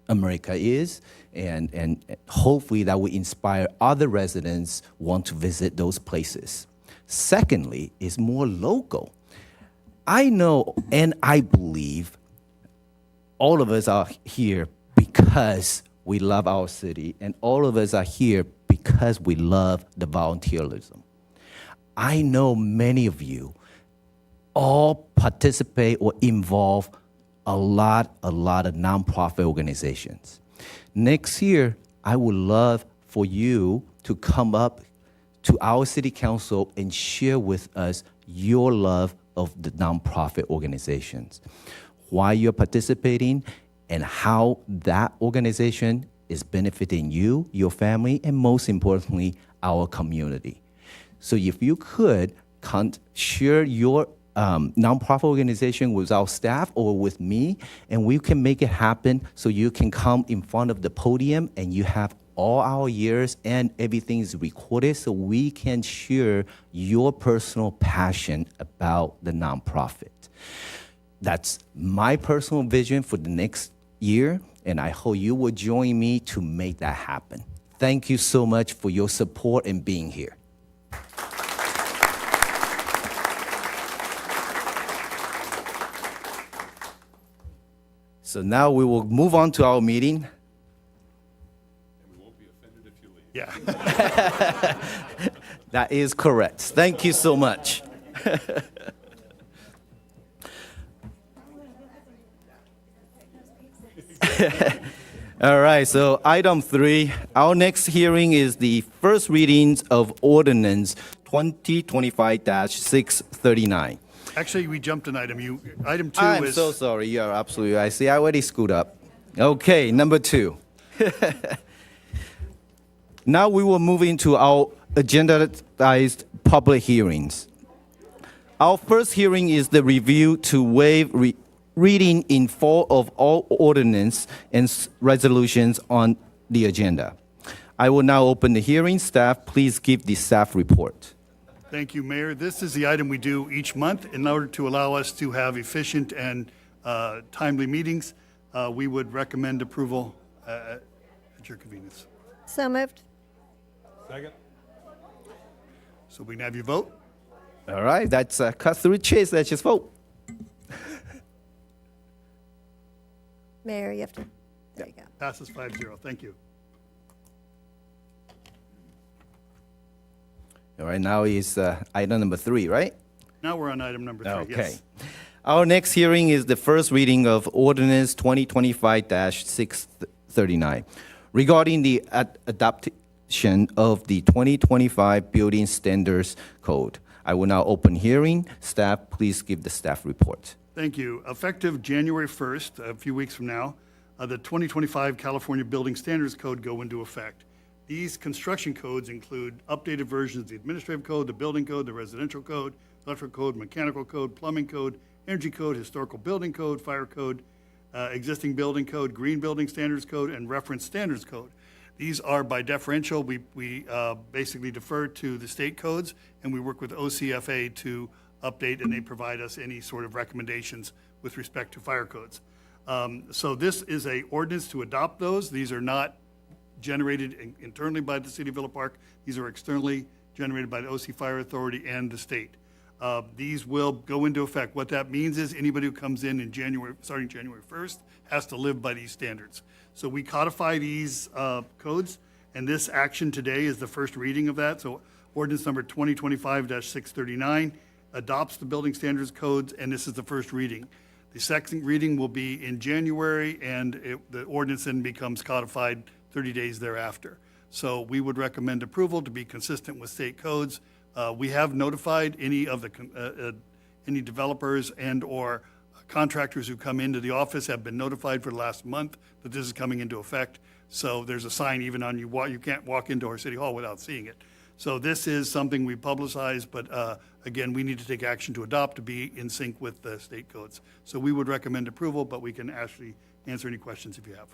America is, and hopefully that will inspire other residents want to visit those places. Secondly, is more local. I know and I believe all of us are here because we love our city, and all of us are here because we love the volunteerism. I know many of you all participate or involve a lot of nonprofit organizations. Next year, I would love for you to come up to our city council and share with us your love of the nonprofit organizations, why you're participating, and how that organization is benefiting you, your family, and most importantly, our community. So if you could share your nonprofit organization with our staff or with me, and we can make it happen so you can come in front of the podium and you have all our years and everything is recorded so we can share your personal passion about the nonprofit. That's my personal vision for the next year, and I hope you will join me to make that happen. Thank you so much for your support and being here. So now we will move on to our meeting. And we won't be offended if you leave. Yeah. That is correct. Thank you so much. All right, so item 3, our next hearing is the first readings of ordinance 2025-639. Actually, we jumped an item. Item 2 I'm is... so sorry. You're absolutely right. See, I already screwed up. Okay, number 2. Now we will move into our agendized public hearings. Our first hearing is the review to waive reading in full of all ordinance and resolutions on the agenda. I will now open the hearing. Staff, please give the staff report. Thank you, Mayor. This is the item we do each month in order to allow us to have efficient and timely meetings. We would recommend approval at your convenience. So moved. Second. So we can have your vote. All right, that's cut through chase. Let's just vote. Mayor, you have to, there you go. Passes 5-0. Thank you. All right, now is item number 3, right? Now we're on item number 3. Okay. Yes. Our next hearing is the first reading of Ordinance 2025-639 regarding the adoption of the 2025 Building Standards Code. I will now open hearing. Staff, please give the staff report. Thank you. Effective January 1st, a few weeks from now, the 2025 California Building Standards Code go into effect. These construction codes include updated versions of the administrative code, the building code, the residential code, electrical code, mechanical code, plumbing code, energy code, historical building code, fire code, existing building code, green building standards code, and reference standards code. These are by deferential. We basically defer to the state codes, and we work with OCFA to update, and they provide us any sort of recommendations with respect to fire codes. So this is a ordinance to adopt those. These are not generated internally by the City of Villa Park. These are externally generated by the OC Fire Authority and the state. These will go into effect. What that means is anybody who comes in January, starting January 1st, has to live by these standards. So we codify these codes, and this action today is the first reading of that. So ordinance number 2025-639 adopts the building standards codes, and this is the first reading. The second reading will be in January, and the ordinance then becomes codified 30 days thereafter. So we would recommend approval to be consistent with state codes. We have notified any of the any developers and/or contractors who come into the office have been notified for the last month that this is coming into effect. So there's a sign even on you can't walk into our city hall without seeing it. So this is something we publicize, but again, we need to take action to adopt to be in sync with the state codes. So we would recommend approval, but we can actually answer any questions if you have.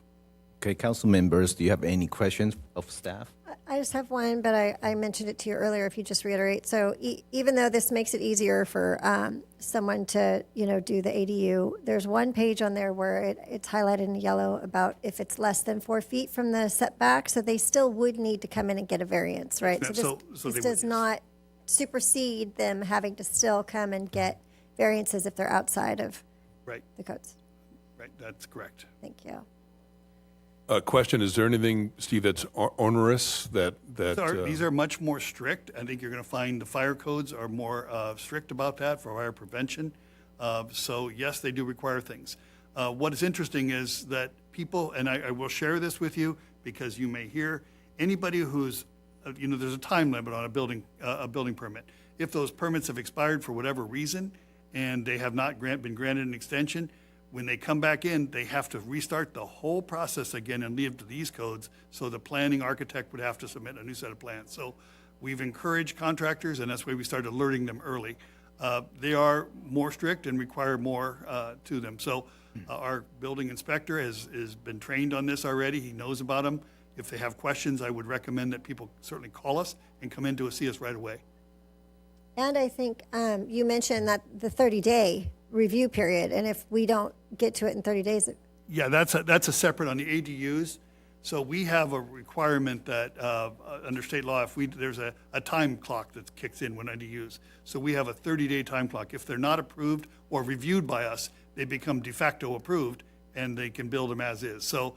Okay, council members, do you have any questions of staff? I just have one, but I mentioned it to you earlier, if you just reiterate. So even though this makes it easier for someone to, do the ADU, there's one page on there where it's highlighted in yellow about if it's less than 4 feet from the setback, so they still would need to come in and get a variance, right? So this they would, does yes. not supersede them having to still come and get variances if they're outside of Right, the codes. right, that's correct. Thank you. Question, is there anything, Steve, that's onerous that? These are much more strict. I think you're going to find the fire codes are more strict about that for fire prevention. So yes, they do require things. What is interesting is that people, and I will share this with you because you may hear, anybody who's, there's a time limit on a building permit. If those permits have expired for whatever reason and they have not been granted an extension, when they come back in, they have to restart the whole process again and leave to these codes. So the planning architect would have to submit a new set of plans. So we've encouraged contractors, and that's why we started alerting them early. They are more strict and require more to them. So our building inspector has been trained on this already. He knows about them. If they have questions, I would recommend that people certainly call us and come in to see us right away. And I think you mentioned that the 30-day review period, and if we don't get to it in 30 days. Yeah, that's a separate on the ADUs. So we have a requirement that under state law, if there's a time clock that kicks in when ADUs. So we have a 30-day time clock. If they're not approved or reviewed by us, they become de facto approved and they can build them as is. So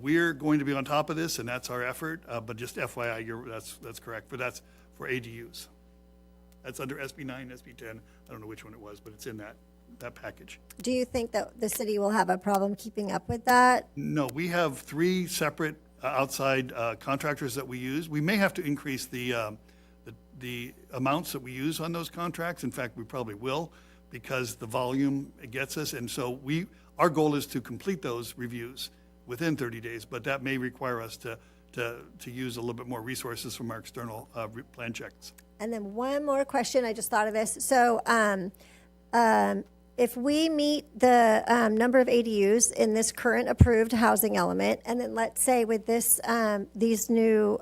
we're going to be on top of this, and that's our effort. But just FYI, that's correct. But that's for ADUs. That's under SB 9, SB 10. I don't know which one it was, but it's in that package. Do you think that the city will have a problem keeping up with that? No, we have 3 separate outside contractors that we use. We may have to increase the amounts that we use on those contracts. In fact, we probably will, because the volume it gets us. And so our goal is to complete those reviews within 30 days, but that may require us to use a little bit more resources from our external plan checks. And then one more question, I just thought of this. So if we meet the number of ADUs in this current approved housing element, and then let's say with this, these new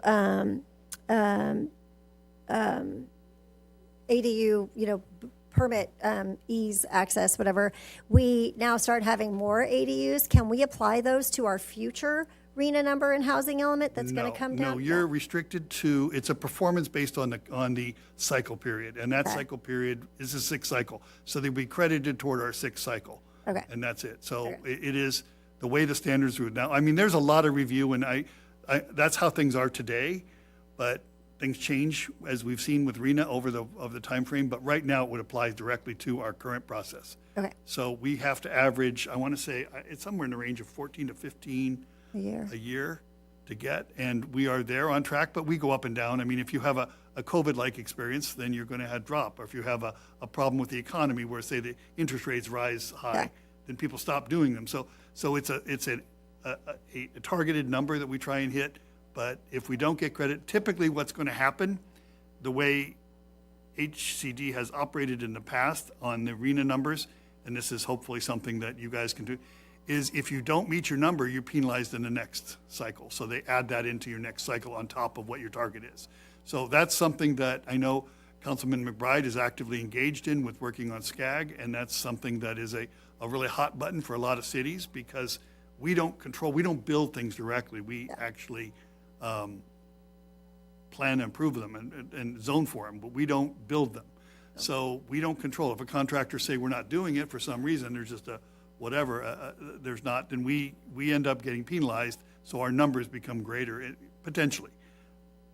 ADU, permit, ease, access, whatever, we now start having more ADUs, can we apply those to our future RENA number and housing element that's going to come down? No, you're restricted to, it's a performance based on the cycle period, and that cycle period is a 6th cycle. So they'll be credited toward our 6th cycle. Okay. And that's it. So it is the way the standards are now. I mean, there's a lot of review, and I that's how things are today, but things change, as we've seen with RENA over the time frame. But right now, it would apply directly to our current process. Okay. So we have to average, I want to say, it's somewhere in the range of 14 to 15 A year to get, and we are there on track, but we go up and down. I mean, if you have a COVID-like experience, then you're going to have drop. Or if you have a problem with the economy where, say, the interest rates rise high, then people stop doing them. So it's a targeted number that we try and hit, but if we don't get credit, typically what's going to happen, the way HCD has operated in the past on the RENA numbers, and this is hopefully something that you guys can do, is if you don't meet your number, you're penalized in the next cycle. So they add that into your next cycle on top of what your target is. So that's something that I know Councilman McBride is actively engaged in with working on SCAG, and that's something that is a really hot button for a lot of cities, because we don't build things directly. We actually plan and approve them and zone for them, but we don't build them. So we don't control. If a contractor say we're not doing it for some reason, there's just a whatever, there's not, then we end up getting penalized, so our numbers become greater, potentially.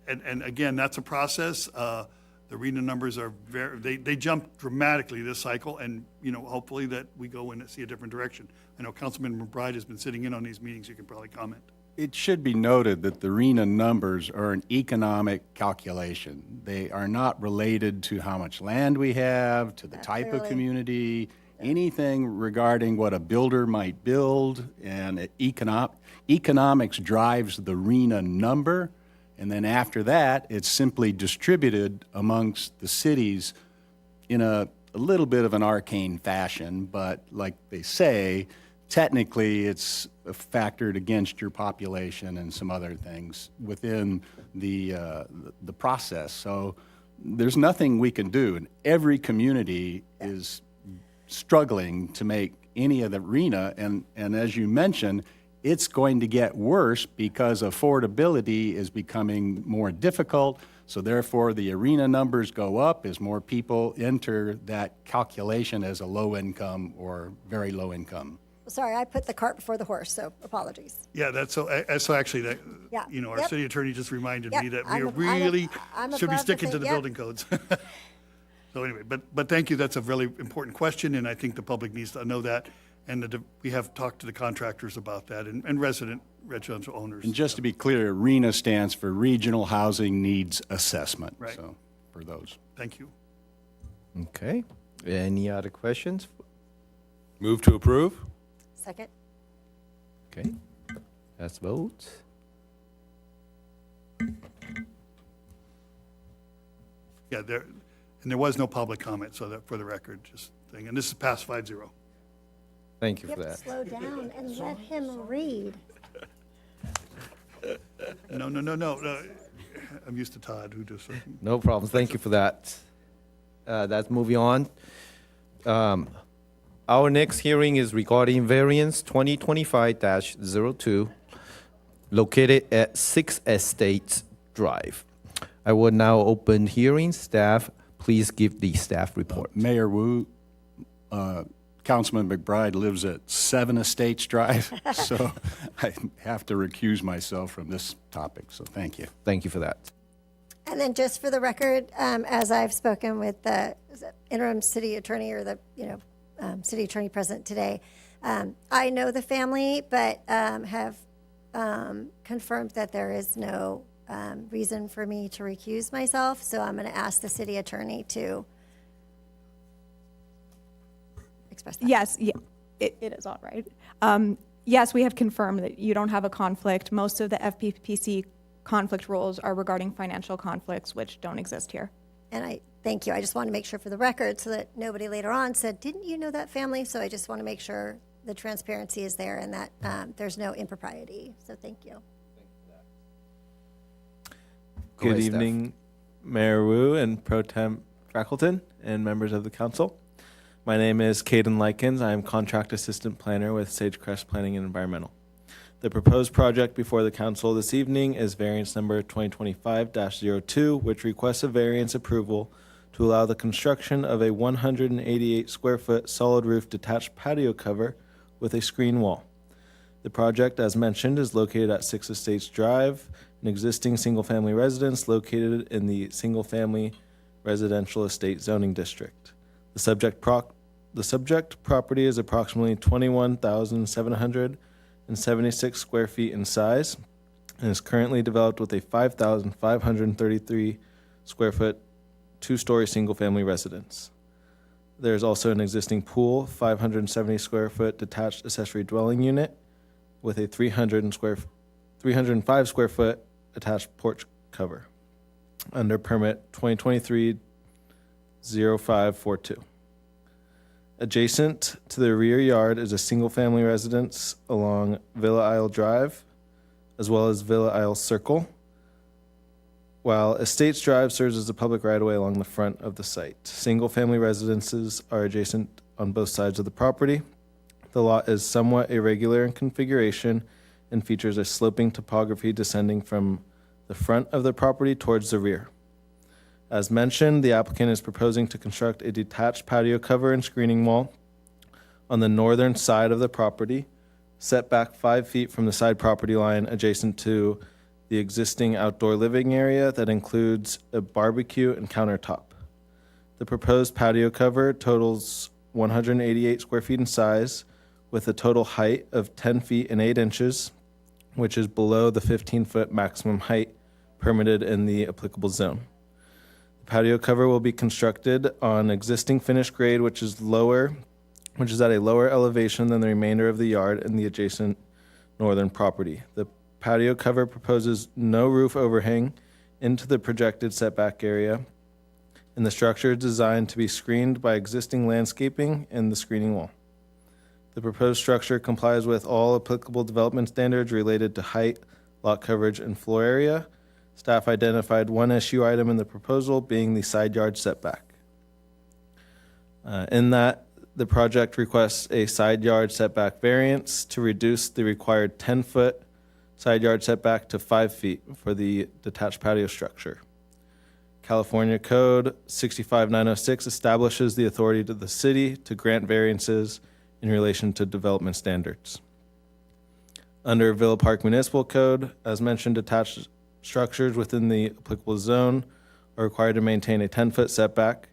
And again, that's a process. The RENA numbers are they jump dramatically this cycle, and hopefully that we go and see a different direction. I know Councilman McBride has been sitting in on these meetings. You can probably comment. It should be noted that the RENA numbers are an economic calculation. They are not related to how much land we have, to the type of community, anything regarding what a builder might build, and economics drives the RENA number, and then after that, it's simply distributed amongst the cities in a little bit of an arcane fashion, but like they say, technically it's factored against your population and some other things within the process. So there's nothing we can do, and every community is struggling to make any of the RENA, and as you mentioned, it's going to get worse because affordability is becoming more difficult, so therefore the RENA numbers go up as more people enter that calculation as a low income or very low income. Sorry, I put the cart before the horse, so apologies. Yeah, that's so actually that, Yeah. our city attorney just reminded me that we I'm really I'm should be above the sticking to thing, the building codes. So anyway, but thank you. That's a really important question, and I think the public needs to know that. And we have talked to the contractors about that and residential owners. And just to be clear, RENA stands for Regional Housing Needs Assessment. Right. So for those. Thank you. Okay. Any other questions? Move to approve? Second? Okay. Let's vote. Yeah, there was no public comment, so that for the record, just thing. And this is past 5-0. Thank you You for have to that. slow down and let him read. No. I'm used to Todd, who just. No problem. Thank you for that. That's moving on. Our next hearing is regarding variance 2025-02, located at 6 Estates Drive. I will now open hearing. Staff, please give the staff report. Mayor Wu, Councilman McBride lives at 7 Estates Drive, so I have to recuse myself from this topic, so thank you. Thank you for that. And then just for the record, as I've spoken with the interim city attorney or the, city attorney present today, I know the family, but have confirmed that there is no reason for me to recuse myself. So I'm going to ask the city attorney to express that. Yes, It is all right. Yes, we have confirmed that you don't have a conflict. Most of the FPPC conflict rules are regarding financial conflicts, which don't exist here. And I thank you. I just want to make sure for the record so that nobody later on said, didn't you know that family? So I just want to make sure the transparency is there and that there's no impropriety. So thank you. Good evening, Mayor Wu and Pro Tem Frackleton and members of the council. My name is Caden Likens. I am Contract Assistant Planner with Sagecrest Planning and Environmental. The proposed project before the council this evening is variance number 2025-02, which requests a variance approval to allow the construction of a 188 square foot solid roof detached patio cover with a screen wall. The project, as mentioned, is located at 6 Estates Drive, an existing single-family residence located in the single-family residential estate zoning district. The subject property is approximately 21,776 square feet in size and is currently developed with a 5,533 square foot two-story single-family residence. There is also an existing pool, 570 square foot detached accessory dwelling unit with a 305 square foot attached porch cover under permit 2023-0542. Adjacent to the rear yard is a single-family residence along Villa Isle Drive, as well as Villa Isle Circle, while Estates Drive serves as a public right-of-way along the front of the site. Single-family residences are adjacent on both sides of the property. The lot is somewhat irregular in configuration and features a sloping topography descending from the front of the property towards the rear. As mentioned, the applicant is proposing to construct a detached patio cover and screening wall on the northern side of the property, set back 5 feet from the side property line adjacent to the existing outdoor living area that includes a barbecue and countertop. The proposed patio cover totals 188 square feet in size with a total height of 10 feet and 8 inches, which is below the 15-foot maximum height permitted in the applicable zone. The patio cover will be constructed on existing finished grade, which is at a lower elevation than the remainder of the yard and the adjacent northern property. The patio cover proposes no roof overhang into the projected setback area, and the structure is designed to be screened by existing landscaping and the screening wall. The proposed structure complies with all applicable development standards related to height, lot coverage, and floor area. Staff identified one issue item in the proposal being the side yard setback. In that, the project requests a side yard setback variance to reduce the required 10-foot side yard setback to 5 feet for the detached patio structure. California Code 65906 establishes the authority to the city to grant variances in relation to development standards. Under Villa Park Municipal Code, as mentioned, detached structures within the applicable zone are required to maintain a 10-foot setback.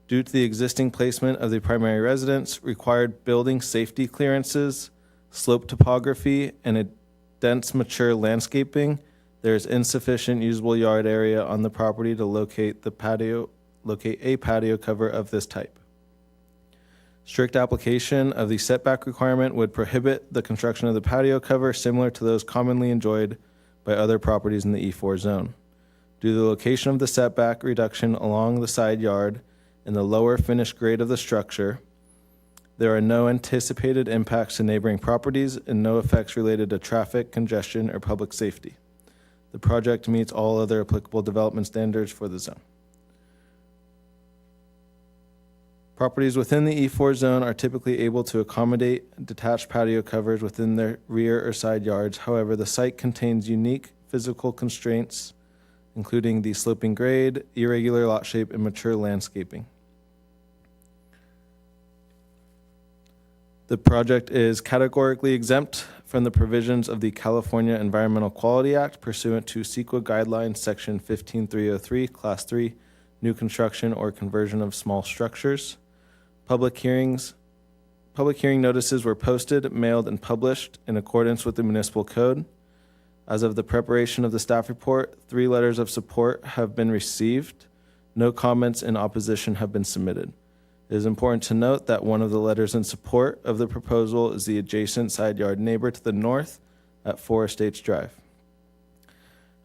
Due to the existing placement of the primary residence, required building safety clearances, slope topography, and a dense mature landscaping, there is insufficient usable yard area on the property to locate a patio cover of this type. Strict application of the setback requirement would prohibit the construction of the patio cover similar to those commonly enjoyed by other properties in the E4 zone. Due to the location of the setback reduction along the side yard and the lower finished grade of the structure, there are no anticipated impacts to neighboring properties and no effects related to traffic, congestion, or public safety. The project meets all other applicable development standards for the zone. Properties within the E4 zone are typically able to accommodate detached patio covers within their rear or side yards. However, the site contains unique physical constraints, including the sloping grade, irregular lot shape, and mature landscaping. The project is categorically exempt from the provisions of the California Environmental Quality Act pursuant to CEQA Guidelines Section 15303, Class 3, new construction or conversion of small structures. Public hearing notices were posted, mailed, and published in accordance with the municipal code. As of the preparation of the staff report, 3 letters of support have been received. No comments in opposition have been submitted. It is important to note that one of the letters in support of the proposal is the adjacent side yard neighbor to the north at 4 Estates Drive.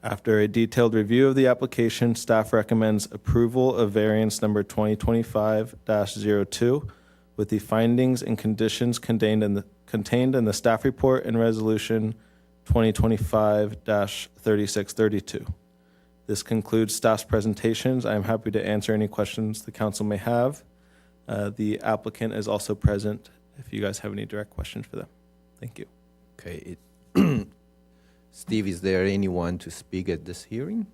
After a detailed review of the application, staff recommends approval of variance number 2025-02 with the findings and conditions contained in the staff report and resolution 2025-3632. This concludes staff's presentations. I am happy to answer any questions the council may have. The applicant is also present if you guys have any direct questions for them. Thank you. Okay. Steve, is there anyone to speak at this hearing?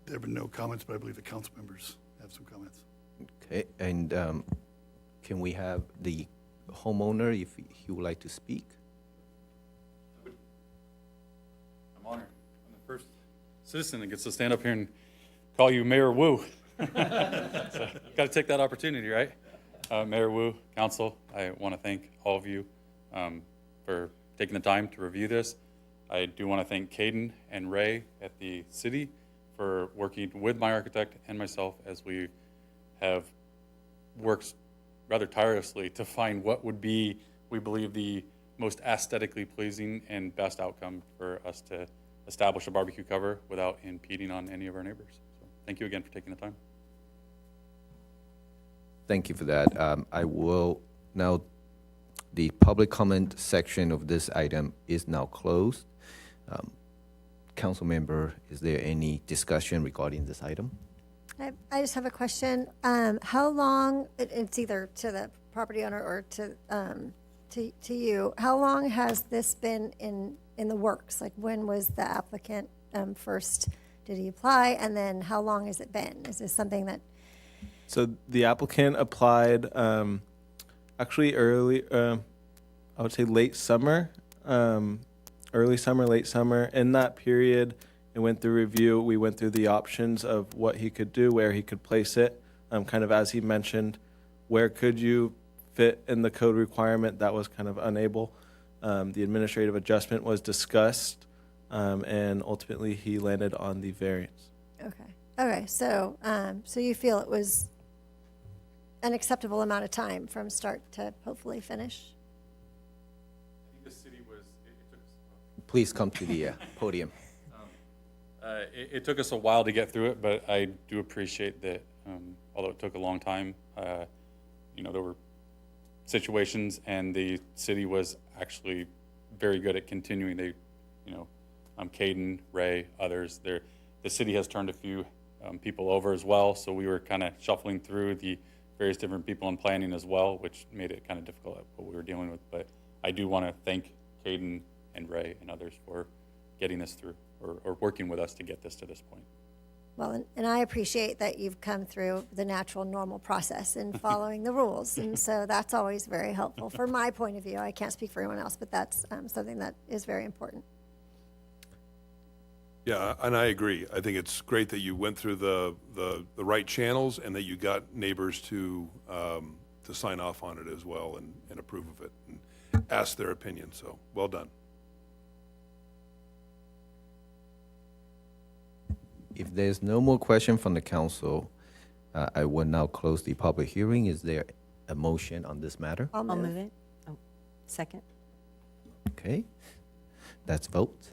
There have been no comments, but I believe the council members have some comments. Okay, and can we have the homeowner if he would like to speak? I'm honored. I'm the first citizen that gets to stand up here and call you Mayor Wu. So, got to take that opportunity, right? Mayor Wu, council, I want to thank all of you for taking the time to review this. I do want to thank Caden and Ray at the city for working with my architect and myself as we have worked rather tirelessly to find what would be, we believe, the most aesthetically pleasing and best outcome for us to establish a barbecue cover without impeding on any of our neighbors. So thank you again for taking the time. Thank you for that. I will now, the public comment section of this item is now closed. Council member, is there any discussion regarding this item? I just have a question. How long, it's either to the property owner or to you, how long has this been in the works? Like, when was the applicant first, did he apply? And then how long has it been? Is this something that? So the applicant applied actually early, I would say late summer, early summer, late summer. In that period, it went through review. We went through the options of what he could do, where he could place it. Kind of as he mentioned, where could you fit in the code requirement that was kind of unable. The administrative adjustment was discussed, and ultimately he landed on the variance. Okay. Okay. So, so you feel it was an acceptable amount of time from start to hopefully finish? I think the city was, it took us, Please come to the podium. it took us a while to get through it, but I do appreciate that, although it took a long time, you know, there were situations and the city was actually very good at continuing. They, you know, Caden, Ray, others, the city has turned a few people over as well, so we were kind of shuffling through the various different people in planning as well, which made it kind of difficult at what we were dealing with. But I do want to thank Caden and Ray and others for getting this through, or working with us to get this to this point. Well, and I appreciate that you've come through the natural, normal process in following the rules. And so that's always very helpful from my point of view. I can't speak for anyone else, but that's something that is very important. Yeah, and I agree. I think it's great that you went through the right channels and that you got neighbors to sign off on it as well and approve of it and ask their opinion. So well done. If there's no more question from the council, I will now close the public hearing. Is there a motion on this matter? I'll I'll move. move it. Oh, second. Okay, let's vote.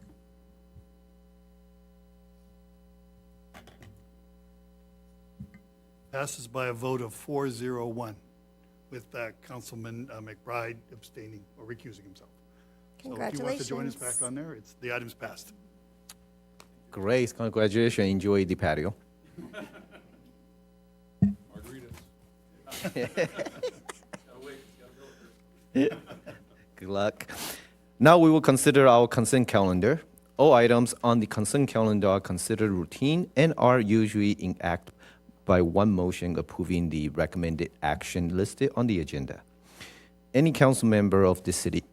Passes by a vote of 4-0-1, with Councilman McBride abstaining or recusing himself. So if you want to join us back on there, the item's passed. Great, congratulations. Enjoy the patio. Good luck. Now we will consider our consent calendar. All items on the consent calendar are considered routine and are usually enacted by one motion approving the recommended action listed on the agenda. Any council member of the city,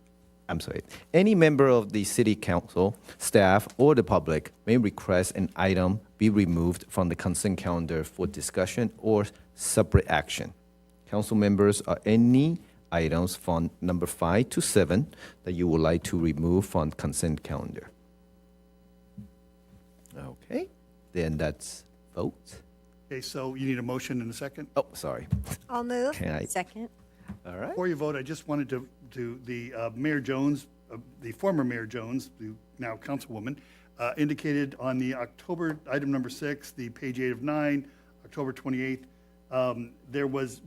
any member of the city council, staff, or the public may request an item be removed from the consent calendar for discussion or separate action. Council members, are any items from number 5 to 7 that you would like to remove from consent calendar? Okay, then let's vote. Okay, so you need a motion in a second? Oh, sorry. I'll move. Can I? Second? All right. Before you vote, I just wanted the Mayor Jones, the former Mayor Jones, the now Councilwoman, indicated on the October, item number 6, the page 8 of 9, October 28th,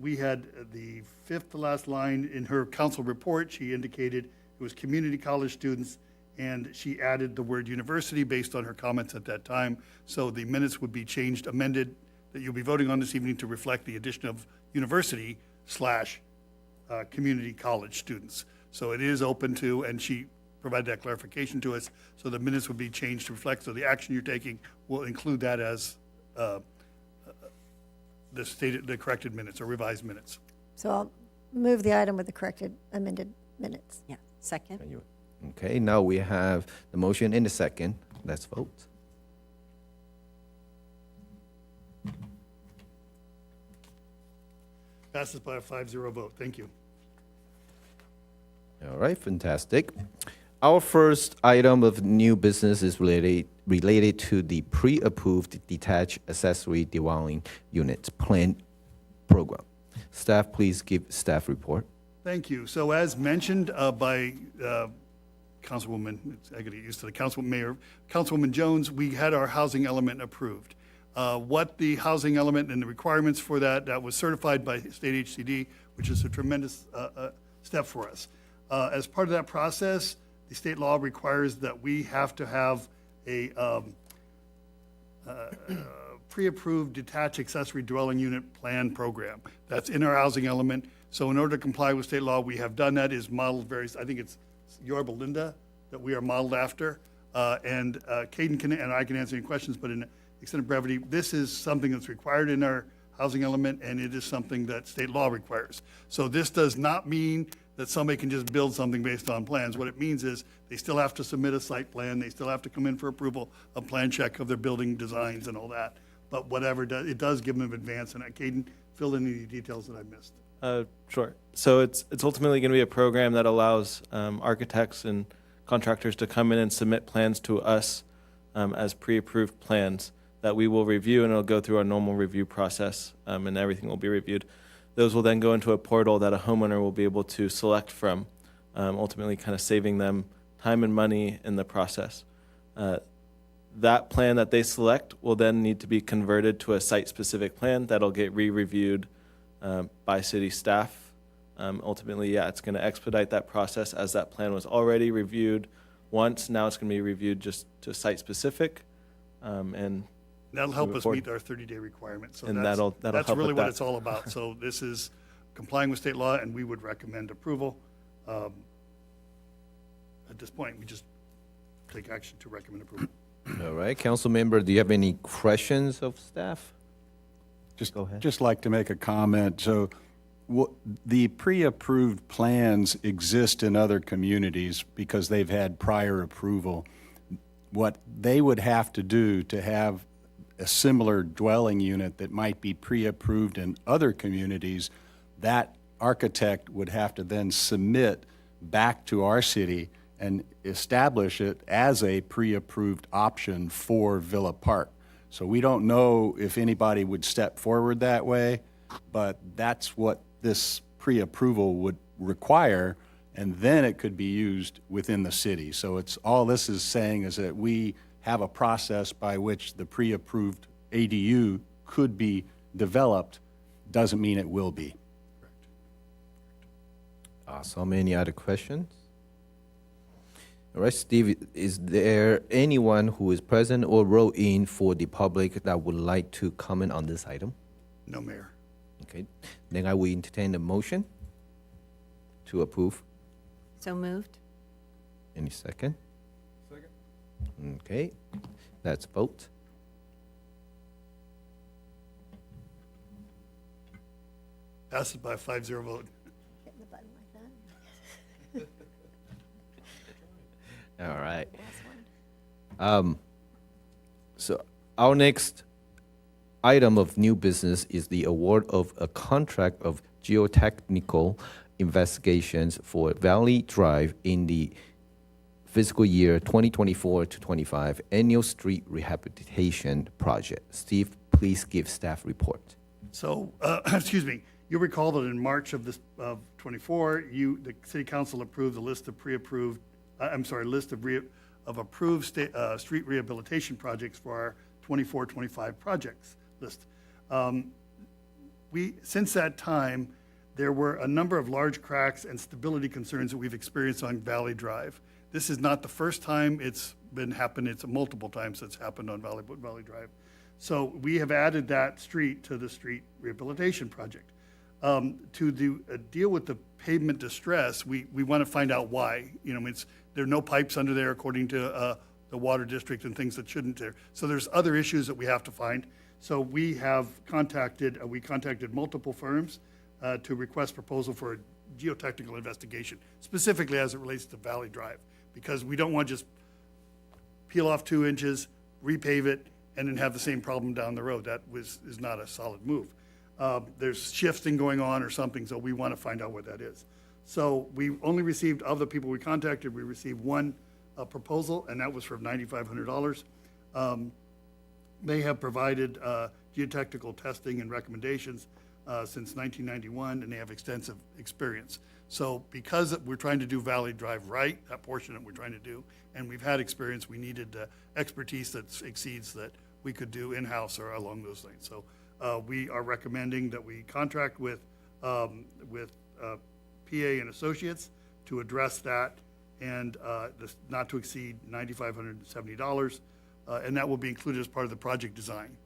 we had the fifth to last line in her council report. She indicated it was community college students, and she added the word university based on her comments at that time. So the minutes would be changed, amended, that you'll be voting on this evening to reflect the addition of university / community college students. So it is open to, and she provided that clarification to us, so the minutes would be changed to reflect, so the action you're taking will include that as the corrected minutes or revised minutes. So I'll move the item with the corrected amended minutes. Yeah, second? Okay, now we have the motion in the second. Let's vote. Passes by a 5-0 vote. Thank you. All right, fantastic. Our first item of new business is related to the pre-approved detached accessory dwelling unit plan program. Staff, please give staff report. Thank you. So as mentioned by Councilwoman, I got to get used to the Councilwoman Jones, we had our housing element approved. What the housing element and the requirements for that was certified by State HCD, which is a tremendous step for us. As part of that process, the state law requires that we have to have a pre-approved detached accessory dwelling unit plan program. That's in our housing element. So in order to comply with state law, we have done that, is modeled I think it's Yorba Linda that we are modeled after. And Caden and I can answer any questions, but in extended brevity, this is something that's required in our housing element, and it is something that state law requires. So this does not mean that somebody can just build something based on plans. What it means is they still have to submit a site plan, they still have to come in for approval, a plan check of their building designs and all that. But whatever, it does give them an advance, and Caden, fill in any details that I missed. Sure. So it's ultimately going to be a program that allows architects and contractors to come in and submit plans to us as pre-approved plans that we will review, and it'll go through our normal review process, and everything will be reviewed. Those will then go into a portal that a homeowner will be able to select from, ultimately kind of saving them time and money in the process. That plan that they select will then need to be converted to a site-specific plan that'll get re-reviewed by city staff. Ultimately, yeah, it's going to expedite that process, as that plan was already reviewed once. Now it's going to be reviewed just to site-specific, and that'll help us forward. meet our 30-day requirement. So And that's that'll help really with what that. it's all about. So this is complying with state law, and we would recommend approval. At this point, we just take action to recommend approval. All right, council member, do you have any questions of staff? Go ahead. Just like to make a comment. So the pre-approved plans exist in other communities because they've had prior approval. What they would have to do to have a similar dwelling unit that might be pre-approved in other communities, that architect would have to then submit back to our city and establish it as a pre-approved option for Villa Park. So we don't know if anybody would step forward that way, but that's what this pre-approval would require, and then it could be used within the city. So it's all this is saying is that we have a process by which the pre-approved ADU could be developed, doesn't mean it will be. Awesome. Any other questions? All right, Steve, is there anyone who is present or wrote in for the public that would like to comment on this item? No, Mayor. Okay, then I will entertain a motion to approve. So moved? Any second? Second. Okay, let's vote. Passes by a 5-0 vote. Hitting the button like that. All right. Last one. So our next item of new business is the award of a contract of geotechnical investigations for Valley Drive in the fiscal year 2024 to 25 annual street rehabilitation project. Steve, please give staff report. So, excuse me, you'll recall that in March of '24, the city council approved the list of approved street rehabilitation projects for our 24-25 projects list. Since that time, there were a number of large cracks and stability concerns that we've experienced on Valley Drive. This is not the first time it's been happened, it's multiple times it's happened on Valley Drive. So we have added that street to the street rehabilitation project. To deal with the pavement distress, we want to find out why. There are no pipes under there according to the water district and things that shouldn't there. So there's other issues that we have to find. So we have contacted multiple firms to request proposal for a geotechnical investigation, specifically as it relates to Valley Drive, because we don't want to just peel off 2 inches, repave it, and then have the same problem down the road. That is not a solid move. There's shifting going on or something, so we want to find out what that is. So we only received, of the people we contacted, we received one proposal, and that was for $9,500. They have provided geotechnical testing and recommendations since 1991, and they have extensive experience. So because we're trying to do Valley Drive right, that portion that we're trying to do, and we've had experience, we needed expertise that exceeds that we could do in-house or along those lines. So we are recommending that we contract with PA and Associates to address that, and not to exceed $9,570, and that will be included as part of the project design.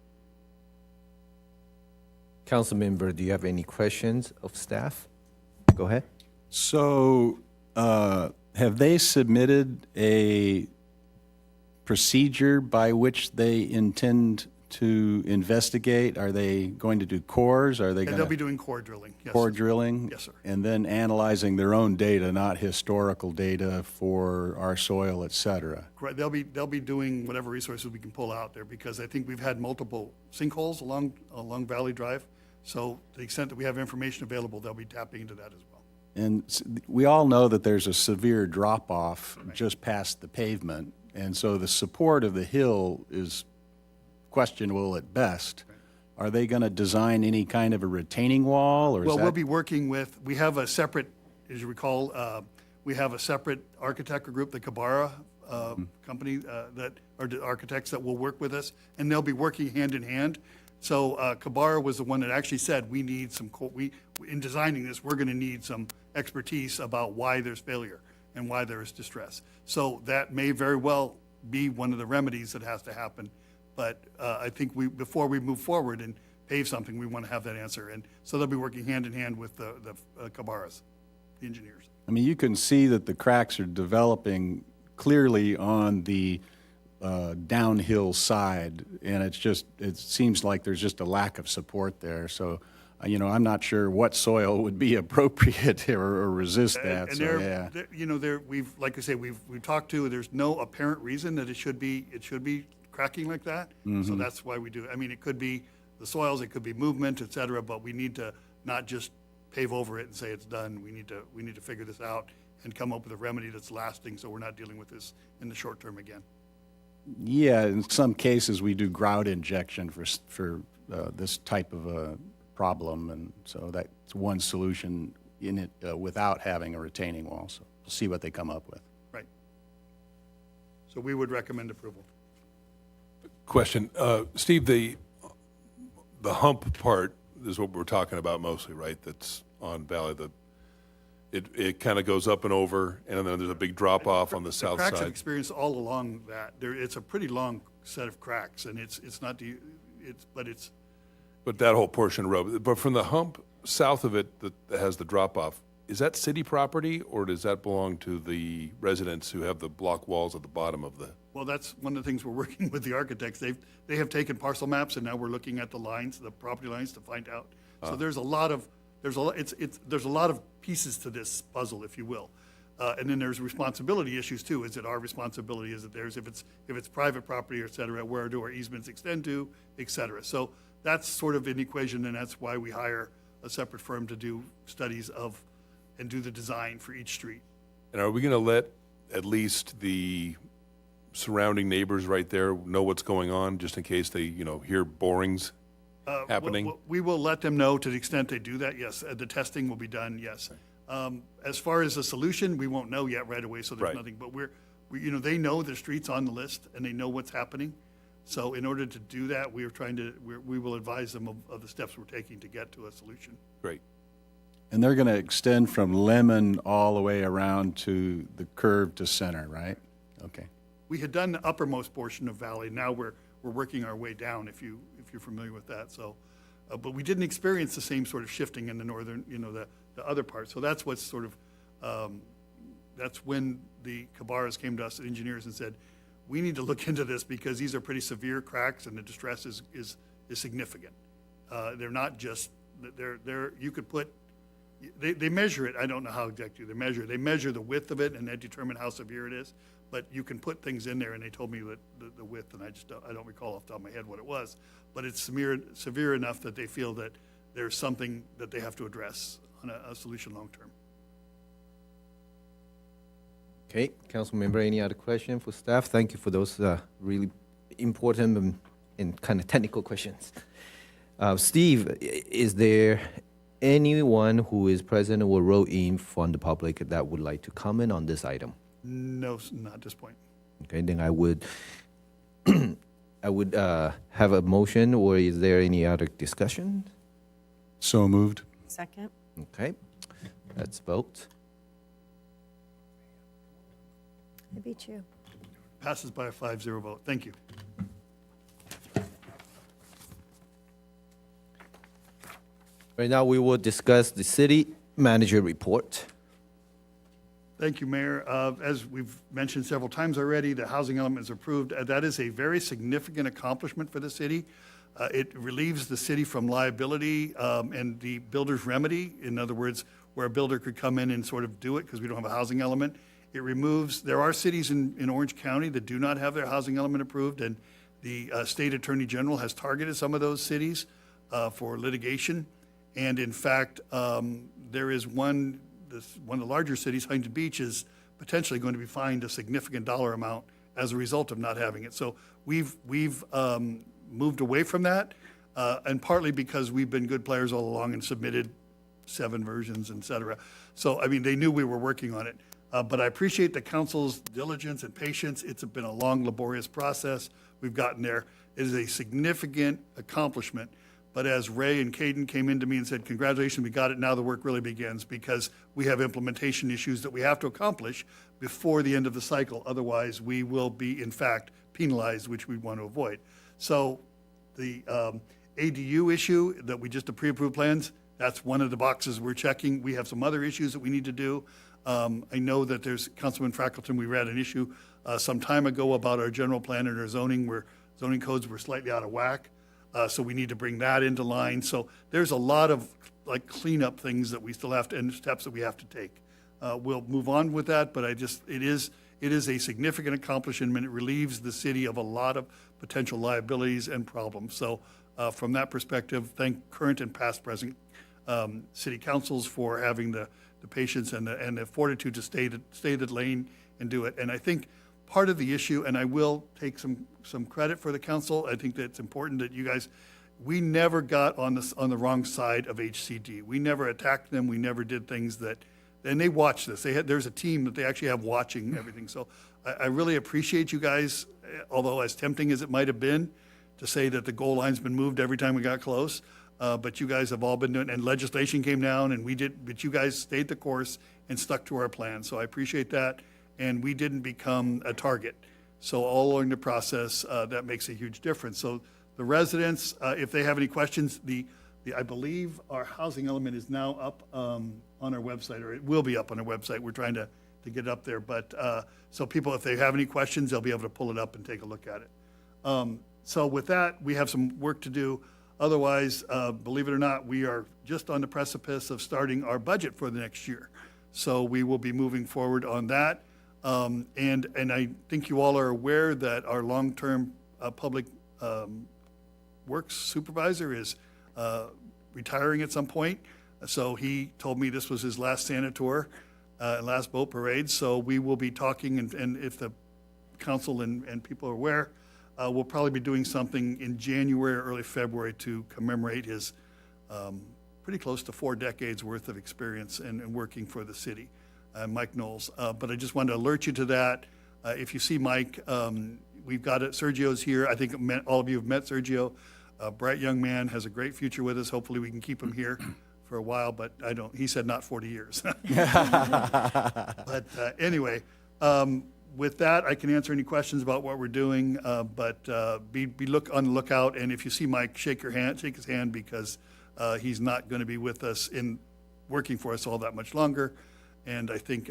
Council member, do you have any questions of staff? Go ahead. So, have they submitted a procedure by which they intend to investigate? Are they going to do cores? Are they And going they'll be to doing core drilling. Yes, core sir. drilling? Yes, sir. And then analyzing their own data, not historical data for our soil, et cetera? Correct. They'll be doing whatever resources we can pull out there, because I think we've had multiple sinkholes along Valley Drive. So to the extent that we have information available, they'll be tapping into that as well. And we all know that there's a severe drop-off just past the pavement, and so the support of the hill is questionable at best. Are they going to design any kind of a retaining wall, or is Well, that? we'll be working with, we have a separate, as you recall, we have a separate architect group, the Kabara company, that are the architects that will work with us, and they'll be working hand in hand. So Kabara was the one that actually said, we need some, in designing this, we're going to need some expertise about why there's failure and why there is distress. So that may very well be one of the remedies that has to happen. But I think before we move forward and pave something, we want to have that answer. And so they'll be working hand in hand with the Kabaras, the engineers. I mean, you can see that the cracks are developing clearly on the downhill side, and it seems like there's just a lack of support there. So, I'm not sure what soil would be appropriate or resist that. And So, yeah. we've, like I say, we've talked to, there's no apparent reason that it should be cracking like that. So that's why we do it. I mean, it could be the soils, it could be movement, et cetera, but we need to not just pave over it and say it's done. We need to figure this out and come up with a remedy that's lasting, so we're not dealing with this in the short term again. Yeah, in some cases, we do grout injection for this type of a problem, and so that's one solution in it without having a retaining wall. So we'll see what they come up with. Right. So we would recommend approval. Question, Steve, the hump part is what we're talking about mostly, right? That's on Valley. It kind of goes up and over, and then there's a big drop off on the south Cracks I've side. experienced all along that. It's a pretty long set of cracks, and But that whole portion of road, but from the hump south of it that has the drop off, is that city property, or does that belong to the residents who have the block walls at the bottom of the? Well, that's one of the things we're working with the architects. They have taken parcel maps, and now we're looking at the lines, the property lines, to find out. So there's a lot of pieces to this puzzle, if you will. And then there's responsibility issues too. Is it our responsibility? Is it theirs? If it's private property, et cetera, where do our easements extend to, et cetera. So that's sort of an equation, and that's why we hire a separate firm to do studies of and do the design for each street. And are we going to let at least the surrounding neighbors right there know what's going on, just in case they, hear borings happening? We will let them know to the extent they do that, yes. The testing will be done, yes. As far as a solution, we won't know yet right away, so there's Right. nothing. But they know the streets on the list, and they know what's happening. So in order to do that, we will advise them of the steps we're taking to get to a solution. Great. And they're going to extend from Lemon all the way around to the curve to Center, right? Okay. We had done the uppermost portion of Valley. Now we're working our way down, if you're familiar with that. So, but we didn't experience the same sort of shifting in the northern, the other part. So that's what's sort of, that's when the Cabarras came to us, the engineers, and said, we need to look into this because these are pretty severe cracks and the distress is significant. They're not just, you could put, they measure it, I don't know how exactly they measure the width of it and they determine how severe it is, but you can put things in there, and they told me that the width, and I don't recall off the top of my head what it was, but it's severe enough that they feel that there's something that they have to address on a solution long-term. Okay, council member, any other question for staff? Thank you for those really important and kind of technical questions. Steve, is there anyone who is present or wrote in from the public that would like to comment on this item? No, not at this point. Okay, then I would have a motion, or is there any other discussion? So moved. Second? Okay, let's vote. I beat you. Passes by a 5-0 vote. Thank you. Right now, we will discuss the city manager report. Thank you, Mayor. As we've mentioned several times already, the housing element is approved. That is a very significant accomplishment for the city. It relieves the city from liability and the builder's remedy. In other words, where a builder could come in and sort of do it because we don't have a housing element. It removes, there are cities in Orange County that do not have their housing element approved, and the state attorney general has targeted some of those cities for litigation. And in fact, there is one of the larger cities, Huntington Beach, is potentially going to be fined a significant dollar amount as a result of not having it. So we've moved away from that, and partly because we've been good players all along and submitted 7 versions, et cetera. So, I mean, they knew we were working on it. But I appreciate the council's diligence and patience. It's been a long, laborious process. We've gotten there. It is a significant accomplishment. But as Ray and Caden came into me and said, congratulations, we got it, now the work really begins, because we have implementation issues that we have to accomplish before the end of the cycle. Otherwise, we will be, in fact, penalized, which we want to avoid. So the ADU issue that we just pre-approved plans, that's one of the boxes we're checking. We have some other issues that we need to do. I know that there's, Councilman Frackleton, we read an issue some time ago about our general plan and our zoning, where zoning codes were slightly out of whack. So we need to bring that into line. So there's a lot of like cleanup things that we still have to, and steps that we have to take. We'll move on with that, but it is a significant accomplishment. It relieves the city of a lot of potential liabilities and problems. So from that perspective, thank current and past present city councils for having the patience and the fortitude to stay the lane and do it. And I think part of the issue, and I will take some credit for the council, I think that it's important that you guys, we never got on the wrong side of HCD. We never attacked them. We never did things that, and they watch this. There's a team that they actually have watching everything. So I really appreciate you guys, although as tempting as it might have been to say that the goal line's been moved every time we got close. But you guys have all been doing, and legislation came down, and but you guys stayed the course and stuck to our plan. So I appreciate that, and we didn't become a target. So all along the process, that makes a huge difference. So the residents, if they have any questions, I believe our housing element is now up on our website, or it will be up on our website. We're trying to get it up there. But so people, if they have any questions, they'll be able to pull it up and take a look at it. So with that, we have some work to do. Otherwise, believe it or not, we are just on the precipice of starting our budget for the next year. So we will be moving forward on that. And I think you all are aware that our long-term public works supervisor is retiring at some point. So he told me this was his last Santa tour, last boat parade. So we will be talking, and if the council and people are aware, We'll probably be doing something in January or early February to commemorate his pretty close to 4 decades worth of experience in working for the city, Mike Knowles. But I just wanted to alert you to that. If you see Mike, we've got it. Sergio's here. I think all of you have met Sergio. A bright young man, has a great future with us. Hopefully we can keep him here for a while, but he said not 40 years. But anyway, with that, I can answer any questions about what we're doing, but be on the lookout. And if you see Mike, shake his hand, because he's not going to be with us in working for us all that much longer. And I think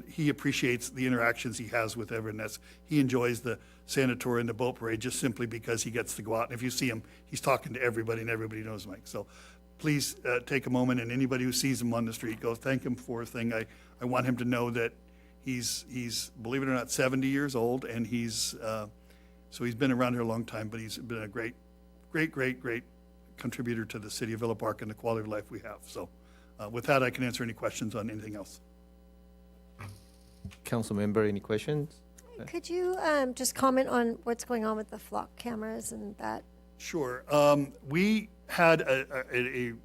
he appreciates the interactions he has with everyone. He enjoys the Sanator and the boat parade just simply because he gets to go out. And if you see him, he's talking to everybody, and everybody knows Mike. So please take a moment, and anybody who sees him on the street, go thank him for a thing. I want him to know that he's believe it or not, 70 years old, and so he's been around here a long time, but he's been a great contributor to the city of Villa Park and the quality of life we have. So with that, I can answer any questions on anything else. Council member, any questions? Could you just comment on what's going on with the flock cameras and that? Sure. We had the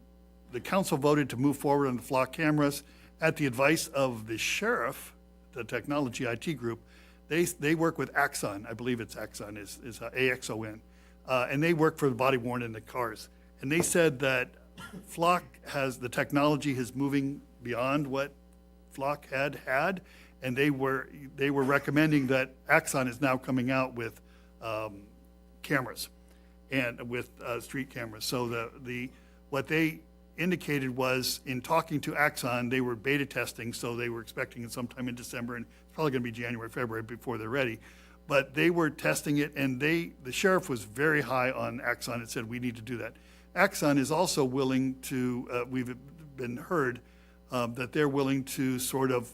council voted to move forward on the flock cameras at the advice of the sheriff, the technology IT group. They work with Axon. I believe it's Axon, is AXON. And they work for the body worn in the cars. And they said that flock the technology is moving beyond what flock had. And they were recommending that Axon is now coming out with cameras and with street cameras. So what they indicated was, in talking to Axon, they were beta testing, so they were expecting it sometime in December, and it's probably going to be January, February before they're ready. But they were testing it, and the sheriff was very high on Axon and said, we need to do that. Axon is also willing to, we've been heard, that they're willing to sort of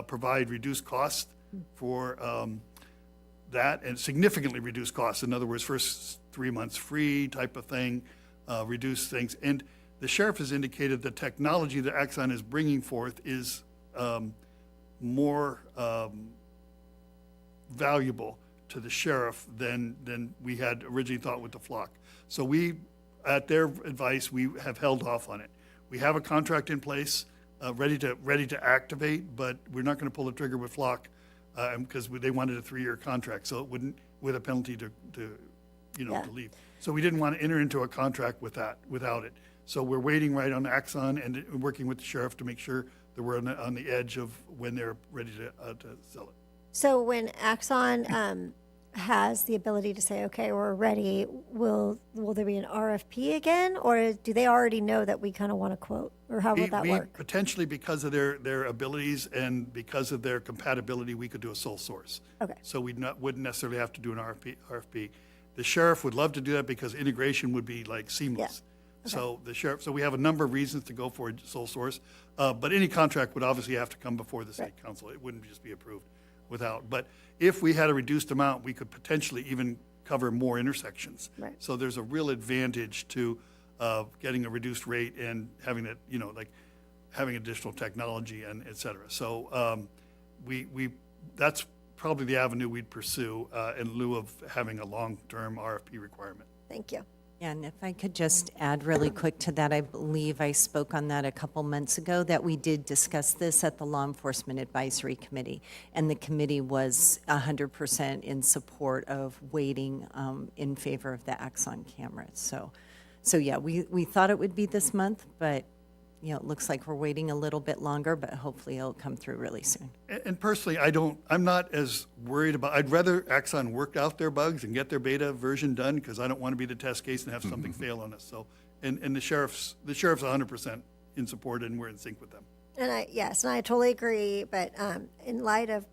provide reduced cost for that, and significantly reduced costs. In other words, first 3 months free type of thing, reduce things. And the sheriff has indicated the technology that Axon is bringing forth is more valuable to the sheriff than we had originally thought with the flock. So we, at their advice, we have held off on it. We have a contract in place, ready to activate, but we're not going to pull the trigger with flock because they wanted a 3-year contract, so it wouldn't, with a penalty to leave. So we didn't want to enter into a contract without it. So we're waiting right on Axon and working with the sheriff to make sure that we're on the edge of when they're ready to sell it. So when Axon has the ability to say, okay, we're ready, will there be an RFP again? Or do they already know that we kind of want to quote? Or how would that work? Potentially, because of their abilities and because of their compatibility, we could do a sole source. Okay. So we wouldn't necessarily have to do an RFP. The sheriff would love to do that because integration would be like seamless. Yeah. Okay. So we have a number of reasons to go for a sole source, but any contract would obviously have to come before the city council. It wouldn't just be approved without. But if we had a reduced amount, we could potentially even cover more intersections. Right. So there's a real advantage to getting a reduced rate and having it, having additional technology and et cetera. So that's probably the avenue we'd pursue in lieu of having a long-term RFP requirement. Thank you. And if I could just add really quick to that, I believe I spoke on that a couple months ago, that we did discuss this at the Law Enforcement Advisory Committee, and the committee was 100% in support of waiting in favor of the Axon cameras. So yeah, we thought it would be this month, but it looks like we're waiting a little bit longer, but hopefully it'll come through really soon. And personally, I'm not as worried about, I'd rather Axon work out their bugs and get their beta version done, because I don't want to be the test case and have something fail on us. So, and the sheriff's 100% in support, and we're in sync with them. And I totally agree. But in light of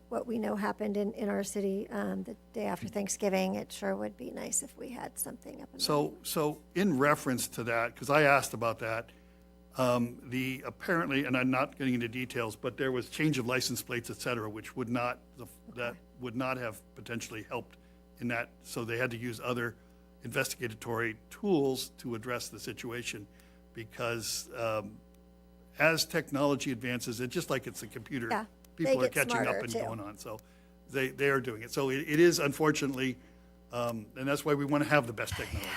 what we know happened in our city the day after Thanksgiving, it sure would be nice if we had something up and running. So in reference to that, because I asked about that, apparently, and I'm not getting into details, but there was change of license plates, et cetera, which would not have potentially helped in that. So they had to use other investigatory tools to address the situation, because as technology advances, it's just like it's a computer. Yeah, people they are get catching up smarter, and too. going on. So they are doing it. So it is unfortunately And that's why we want to have the best technology.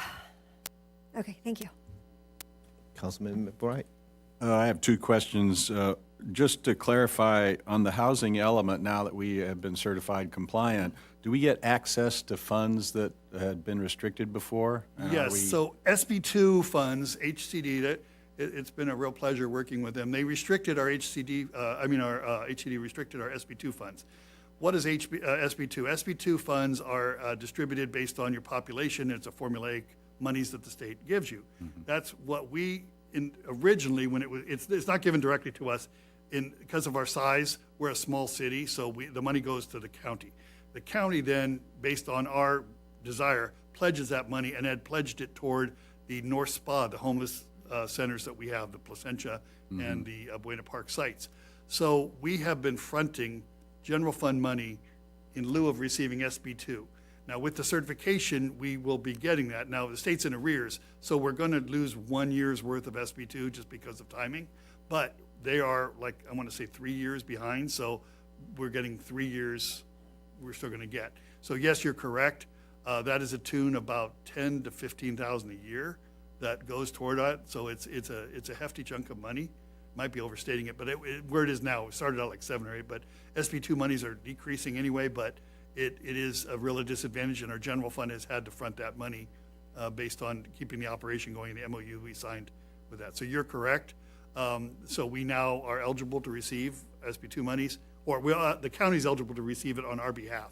Okay, thank you. Councilman McBride. I have two questions. Just to clarify, on the housing element, now that we have been certified compliant, do we get access to funds that had been restricted before? And are Yes, we- so SB2 funds, HCD, it's been a real pleasure working with them. They restricted our HCD, our HCD restricted our SB2 funds. What is SB2? SB2 funds are distributed based on your population. It's a formulaic monies that the state gives you. That's what we, originally, when it's not given directly to us, because of our size, we're a small city, so the money goes to the county. The county then, based on our desire, pledges that money and had pledged it toward the North Spa, the homeless centers that we have, the Placentia and the Buena Park sites. So we have been fronting general fund money in lieu of receiving SB2. Now, with the certification, we will be getting that. Now, the state's in arrears, so we're going to lose 1 year's worth of SB2 just because of timing. But they are, like, I want to say 3 years behind, so we're getting 3 years we're still going to get. So yes, you're correct. That is a tune about 10 to 15,000 a year that goes toward that. So it's a hefty chunk of money. Might be overstating it, but where it is now, it started out like 7 or 8, but SB2 monies are decreasing anyway, but it is a real disadvantage, and our general fund has had to front that money based on keeping the operation going, the MOU we signed with that. So you're correct. So we now are eligible to receive SB2 monies, or the county's eligible to receive it on our behalf,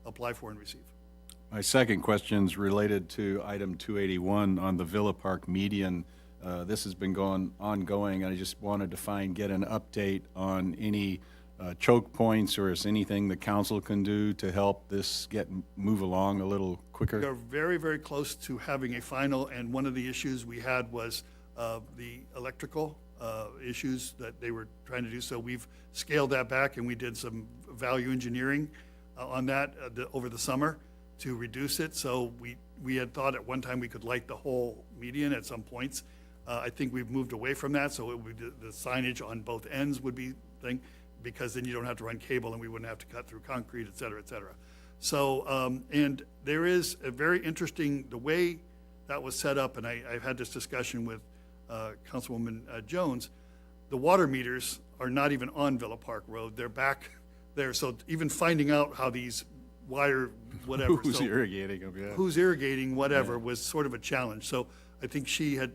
apply for and receive. My second question is related to item 281 on the Villa Park median. This has been ongoing. I just wanted to get an update on any choke points, or is anything the council can do to help this move along a little quicker? We are very, very close to having a final, and one of the issues we had was the electrical issues that they were trying to do. So we've scaled that back, and we did some value engineering on that over the summer to reduce it. So we had thought at one time we could light the whole median at some points. I think we've moved away from that, so it would, the signage on both ends would be thing, because then you don't have to run cable and we wouldn't have to cut through concrete, et cetera, et cetera. So, and there is a very interesting, the way that was set up, and I've had this discussion with Councilwoman Jones, the water meters are not even on Villa Park Road, they're back there. So even finding out how these wire, whatever. Who's irrigating them, yeah. Who's irrigating, whatever, was sort of a challenge. So I think she had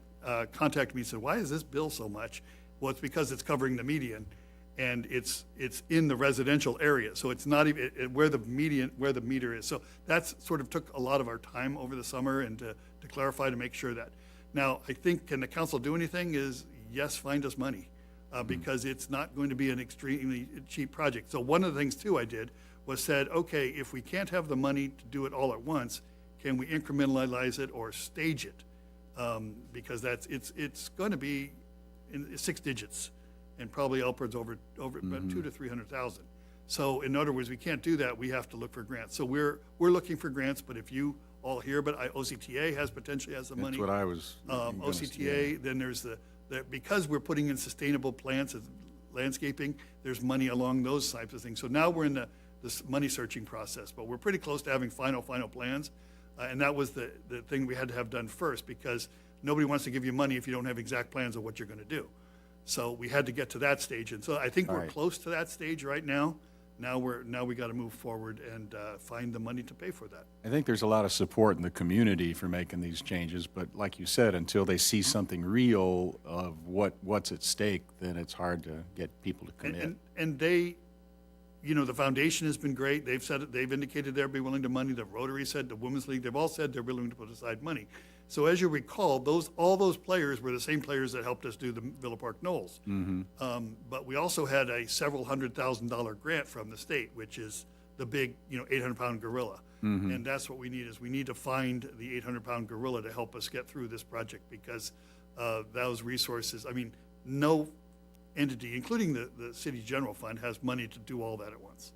contacted me and said, why is this bill so much? Well, it's because it's covering the median, and it's in the residential area. So it's not even where the meter is. So that's sort of took a lot of our time over the summer, and to clarify, to make sure that. Now, I think, can the council do anything? Is yes, find us money, because it's not going to be an extremely cheap project. So one of the things too I did was said, okay, if we can't have the money to do it all at once, can we incrementalize it or stage it? Because it's going to be in 6 digits, and probably upwards over about 200,000 to 300,000. So in other words, we can't do that. We have to look for grants. So we're looking for grants. But if you all hear, but OCTA potentially has the money. That's what I was. OCTA. Then there's because we're putting in sustainable plants, landscaping. There's money along those types of things. So now we're in this money searching process, but we're pretty close to having final plans. And that was the thing we had to have done first, because nobody wants to give you money if you don't have exact plans of what you're going to do. So we had to get to that stage. And so I think we're close to that stage right now. Now we got to move forward and find the money to pay for that. I think there's a lot of support in the community for making these changes, but like you said, until they see something real of what's at stake, then it's hard to get people to commit. And they, the foundation has been great. They've said they've indicated they'll be willing to money. The Rotary said, the Women's League, they've all said they're willing to put aside money. So as you recall, all those players were the same players that helped us do the Villa Park Knolls. But we also had a several $100,000 grant from the state, which is the big, 800-pound gorilla. And that's what we need, is we need to find the 800-pound gorilla to help us get through this project, because those resources, no entity, including the city general fund, has money to do all that at once.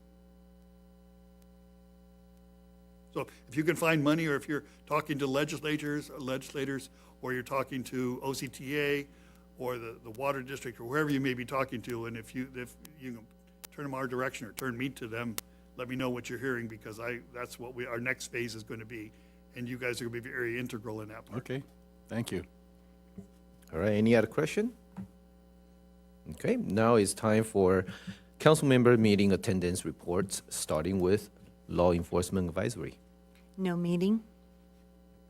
So if you can find money, or if you're talking to legislators, or you're talking to OCTA or the water district, or wherever you may be talking to, and if you can turn them our direction or turn me to them, let me know what you're hearing, because that's what our next phase is going to be. And you guys are going to be very integral in that part. Okay, thank you. All right, any other question? Okay, now it's time for council member meeting attendance reports, starting with Law Enforcement Advisory. No meeting?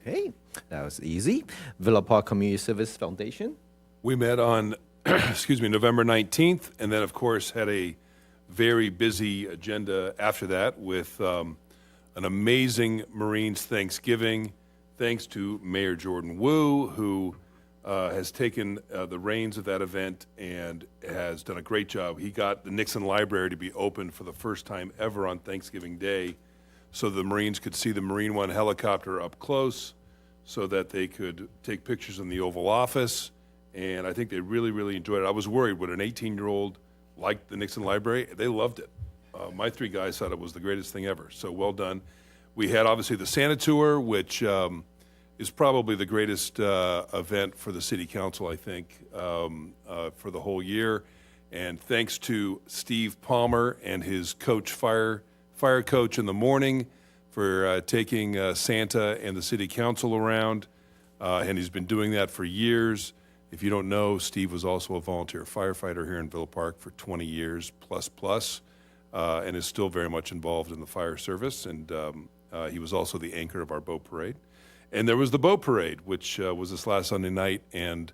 Okay, that was easy. Villa Park Community Service Foundation. We met on, November 19th, and then, of course, had a very busy agenda after that with an amazing Marines Thanksgiving, thanks to Mayor Jordan Wu, who has taken the reins of that event and has done a great job. He got the Nixon Library to be open for the first time ever on Thanksgiving Day, so the Marines could see the Marine One helicopter up close, so that they could take pictures in the Oval Office, and I think they really, really enjoyed it. I was worried when an 18-year-old liked the Nixon Library. They loved it. My 3 guys thought it was the greatest thing ever, so well done. We had, obviously, the Santa Tour, which is probably the greatest event for the City Council, I think, for the whole year. And thanks to Steve Palmer and his coach, fire coach in the morning, for taking Santa and the City Council around. And he's been doing that for years. If you don't know, Steve was also a volunteer firefighter here in Villa Park for 20 years plus, and is still very much involved in the fire service. And he was also the anchor of our boat parade. And there was the boat parade, which was this last Sunday night, and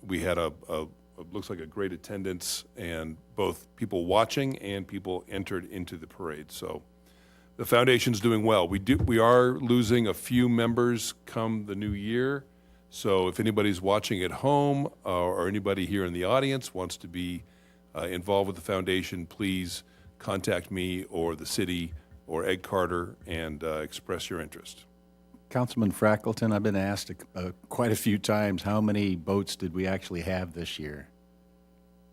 we had looks like a great attendance, and both people watching and people entered into the parade. So the foundation's doing well. We are losing a few members come the new year. So if anybody's watching at home or anybody here in the audience wants to be involved with the foundation, please contact me or the city or Ed Carter and express your interest. Councilman Frackleton, I've been asked quite a few times, how many boats did we actually have this year?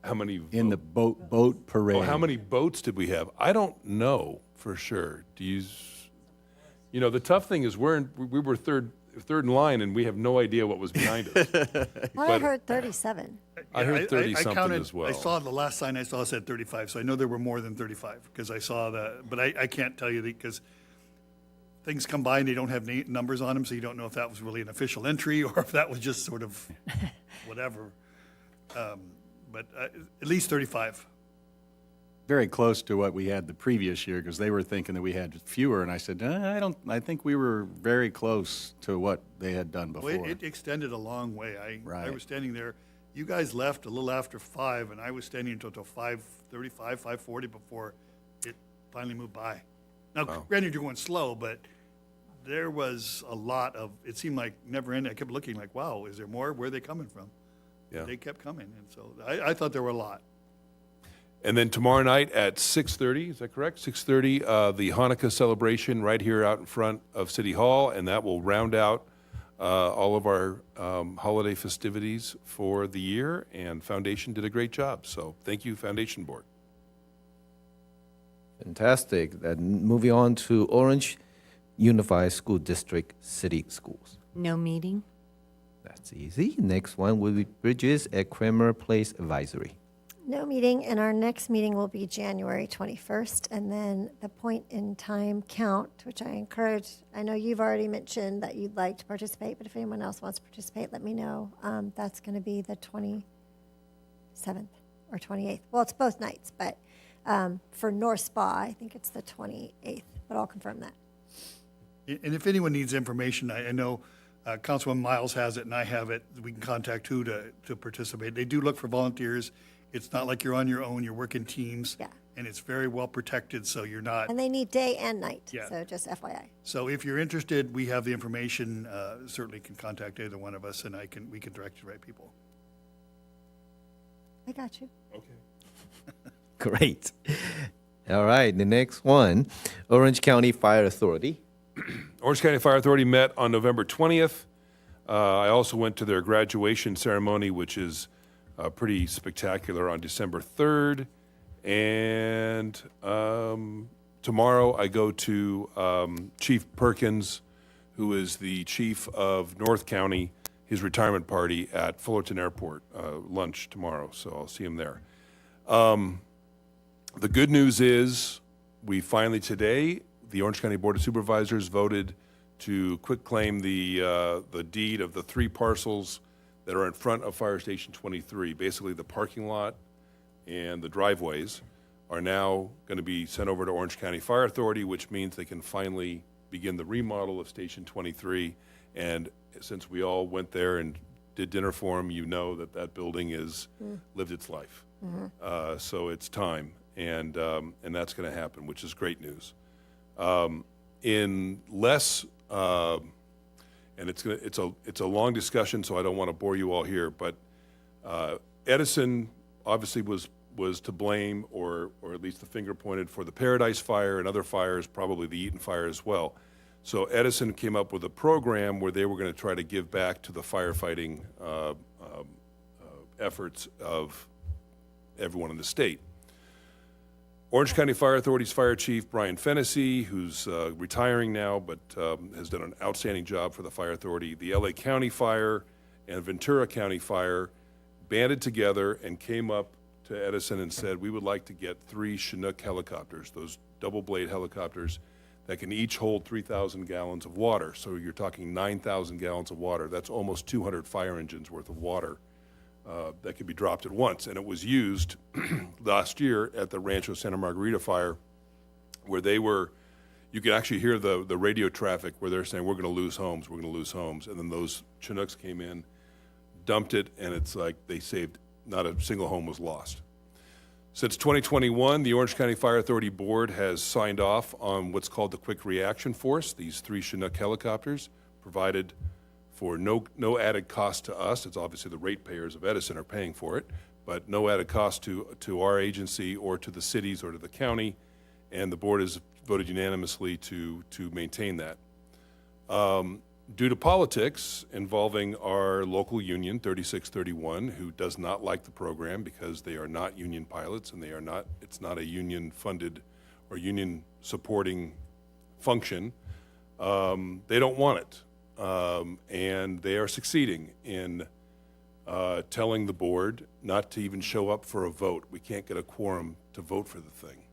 How many? In the boat parade. Oh, how many boats did we have? I don't know for sure. The tough thing is we were third in line, and we have no idea what was behind us. I heard 37. I heard 30-something counted, as well. I saw the last sign I saw said 35, so I know there were more than 35, because I saw that, but I can't tell you because things come by and they don't have numbers on them, so you don't know if that was really an official entry or if that was just sort of whatever. But at least 35. Very close to what we had the previous year, because they were thinking that we had fewer, and I said, I think we were very close to what they had done before. Well, it extended a long way. I was Right. standing there. You guys left a little after 5, and I was standing until 5:35, 5:40 before it finally moved by. Now, granted, you're going slow, but there was a lot of, it seemed like never ending. I kept looking like, wow, is there more? Where are they coming from? Yeah. They kept coming, and so I thought there were a lot. And then tomorrow night at 6:30, is that correct? 6:30, the Hanukkah celebration right here out in front of City Hall, and that will round out all of our holiday festivities for the year, and Foundation did a great job. So thank you, Foundation Board. Fantastic. Then moving on to Orange Unified School District City Schools. No meeting? That's easy. Next one will be Bridges at Kramer Place Advisory. No meeting, and our next meeting will be January 21st, and then the point in time count, which I encourage. I know you've already mentioned that you'd like to participate, but if anyone else wants to participate, let me know. That's going to be the 27th or 28th. Well, it's both nights, but for North Spa, I think it's the 28th, but I'll confirm that. And if anyone needs information, I know Councilman Miles has it and I have it. We can contact who to participate. They do look for volunteers. It's not like you're on your own. You're working teams. Yeah. And it's very well protected, so you're not. And they need day and night, Yeah. so just FYI. So if you're interested, we have the information. Certainly can contact either one of us, and we can direct you to the right people. I got you. Great. All right, the next one, Orange County Fire Authority. Orange County Fire Authority met on November 20th. I also went to their graduation ceremony, which is pretty spectacular, on December 3rd. And tomorrow I go to Chief Perkins, who is the chief of North County, his retirement party at Fullerton Airport, lunch tomorrow, so I'll see him there. The good news is We finally today, the Orange County Board of Supervisors voted to quitclaim the deed of the 3 parcels that are in front of Fire Station 23. Basically, the parking lot and the driveways are now going to be sent over to Orange County Fire Authority, which means they can finally begin the remodel of Station 23. And since we all went there and did dinner for them, you know that that building is lived its life. So it's time, and that's going to happen, which is great news. In less, and it's a long discussion, so I don't want to bore you all here, but Edison obviously was to blame, or at least the finger pointed for the Paradise Fire and other fires, probably the Eaton Fire as well. So Edison came up with a program where they were going to try to give back to the firefighting efforts of everyone in the state. Orange County Fire Authority's Fire Chief Brian Fennessy, who's retiring now but has done an outstanding job for the Fire Authority, the LA County Fire and Ventura County Fire banded together and came up to Edison and said, we would like to get 3 Chinook helicopters, those double-blade helicopters that can each hold 3,000 gallons of water. So you're talking 9,000 gallons of water. That's almost 200 fire engines worth of water that could be dropped at once. And it was used last year at the Rancho Santa Margarita fire, where you could actually hear the radio traffic where they're saying, we're going to lose homes, we're going to lose homes. And then those Chinooks came in, dumped it, and it's like they saved, not a single home was lost. Since 2021, the Orange County Fire Authority Board has signed off on what's called the Quick Reaction Force, these 3 Chinook helicopters, provided for no added cost to us. It's obviously the ratepayers of Edison are paying for it, but no added cost to our agency or to the cities or to the county, and the board has voted unanimously to maintain that. Due to politics involving our local union, 3631, who does not like the program because they are not union pilots and it's not a union-funded or union-supporting function, they don't want it. And they are succeeding in telling the board not to even show up for a vote. We can't get a quorum to vote for the thing.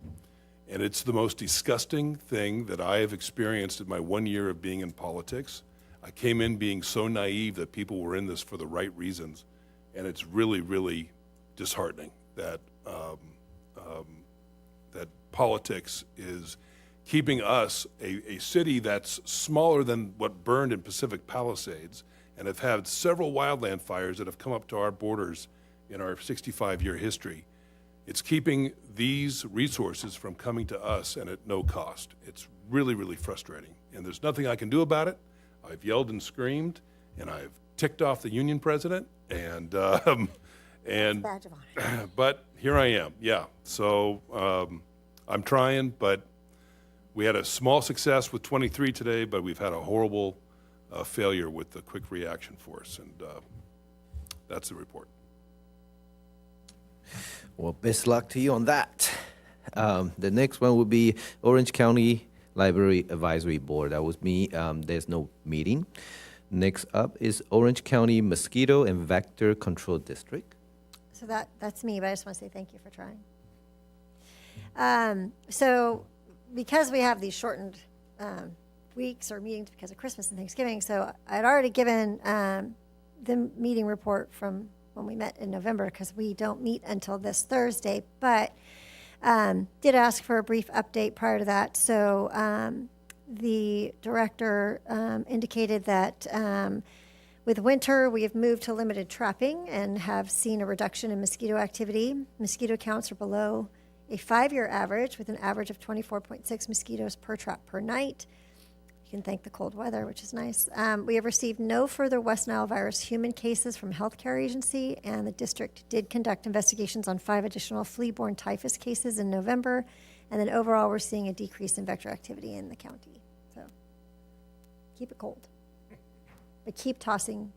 And it's the most disgusting thing that I have experienced in my 1 year of being in politics. I came in being so naive that people were in this for the right reasons, and it's really, really disheartening that that politics is keeping us, a city that's smaller than what burned in Pacific Palisades, and have had several wildland fires that have come up to our borders in our 65-year history. It's keeping these resources from coming to us and at no cost. It's really, really frustrating, and there's nothing I can do about it. I've yelled and screamed, and I've ticked off the union president, and Badge of honor. but here I am. Yeah, so I'm trying, but we had a small success with 23 today, but we've had a horrible failure with the Quick Reaction Force, and that's the report. Well, best luck to you on that. The next one will be Orange County Library Advisory Board. That was me. There's no meeting. Next up is Orange County Mosquito and Vector Control District. So that's me, but I just want to say thank you for trying. So because we have these shortened weeks or meetings because of Christmas and Thanksgiving, so I'd already given the meeting report from when we met in November because we don't meet until this Thursday, but did ask for a brief update prior to that. So the director indicated that with winter, we have moved to limited trapping and have seen a reduction in mosquito activity. Mosquito counts are below a 5-year average with an average of 24.6 mosquitoes per trap per night. You can thank the cold weather, which is nice. We have received no further West Nile virus human cases from Healthcare Agency, and the district did conduct investigations on 5 additional flea-borne typhus cases in November. And then overall, we're seeing a decrease in vector activity in the county. So keep it cold. But keep tossing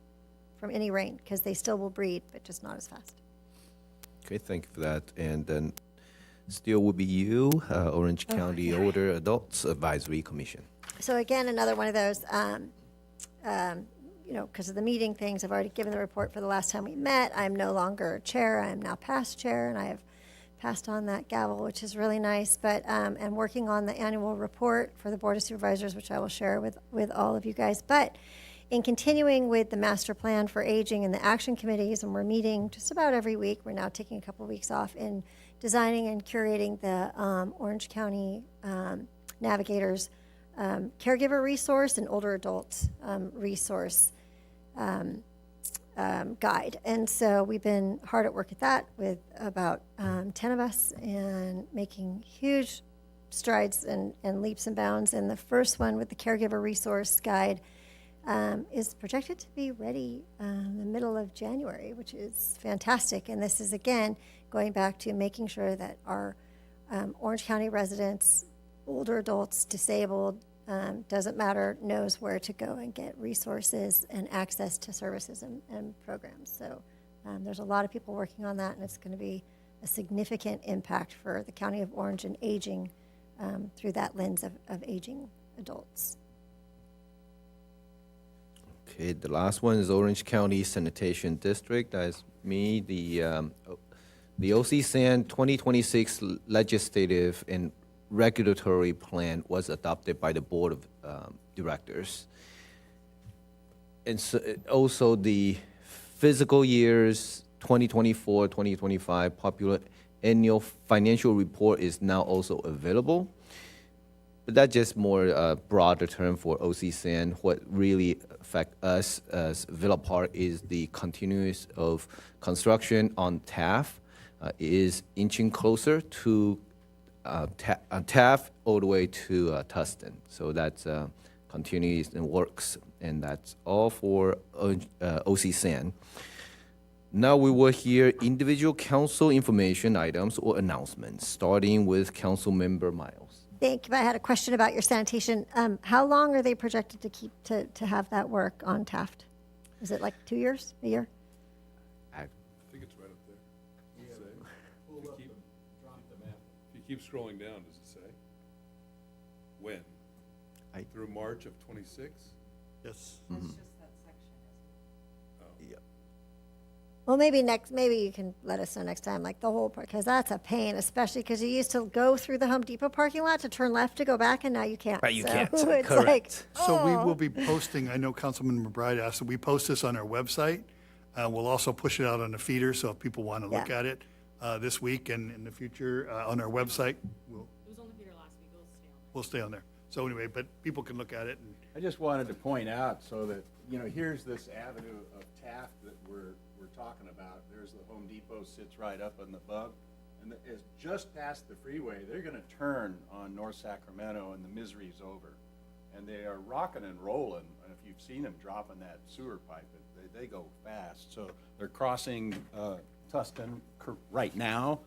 from any rain, because they still will breed, but just not as fast. Okay, thank you for that. And then still will be you, Orange County Older Adults Advisory Commission. So again, another one of those, because of the meeting things, I've already given the report for the last time we met. I'm no longer chair. I am now past chair, and I have passed on that gavel, which is really nice. But and working on the annual report for the Board of Supervisors, which I will share with all of you guys. But in continuing with the master plan for aging and the action committees, and we're meeting just about every week. We're now taking a couple of weeks off in designing and curating the Orange County Navigators caregiver resource and older adult resource guide. And so we've been hard at work at that with about 10 of us and making huge strides and leaps and bounds. And the first one with the caregiver resource guide is projected to be ready the middle of January, which is fantastic. And this is, again, going back to making sure that our Orange County residents, older adults, disabled, doesn't matter, knows where to go and get resources and access to services and programs. So there's a lot of people working on that, and it's going to be a significant impact for the County of Orange and aging through that lens of aging adults. Okay, the last one is Orange County Sanitation District. That's me. The OCSAN 2026 legislative and regulatory plan was adopted by the Board of Directors. And so also the fiscal years 2024, 2025 popular annual financial report is now also available. But that's just more a broader term for OCSAN. What really affects us as Villa Park is the continuous of construction on Taft is inching closer to Taft all the way to Tustin. So that's continues and works, and that's all for OCSAN. Now we will hear individual council information items or announcements, starting with Council Member Miles. Thank you. I had a question about your sanitation. How long are they projected to keep to have that work on Taft? Is it like 2 years, a year? I think it's right up there. Does it say? If you keep scrolling down, does it say? When? Through March of '26? Yes. Well, maybe you can let us know next time, like the whole part, because that's a pain, especially because you used to go through the Home Depot parking lot to turn left to go back, and now you can't. Right, you So can't. It's Correct. like, So we oh. will be posting, I know Councilman McBride asked, that we post this on our website. We'll also push it out on the feeder, so if people want to look Yeah. at it this week and in the future on our website, we'll stay on there. So anyway, but people can look at it. And I just wanted to point out so that, here's this avenue of Taft that we're talking about. There's the Home Depot sits right up on the above, and it's just past the freeway. They're going to turn on North Sacramento, and the misery's over. And they are rocking and rolling. And if you've seen them dropping that sewer pipe, they go fast. So they're crossing Tustin right now,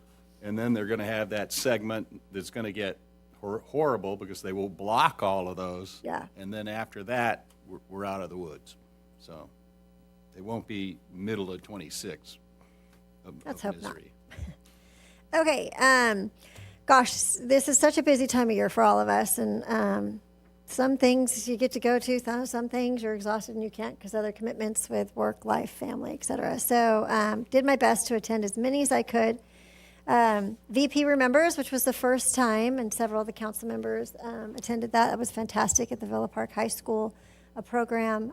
and then they're going to have that segment that's going to get horrible because they will block all of those. Yeah. And then after that, we're out of the woods. So it won't be middle of 26 Let's of hope not. misery. Okay, gosh, this is such a busy time of year for all of us, and some things you get to go to, some things you're exhausted and you can't because other commitments with work, life, family, et cetera. So did my best to attend as many as I could. VP Remembers, which was the first time, and several of the council members attended that. That was fantastic at the Villa Park High School, a program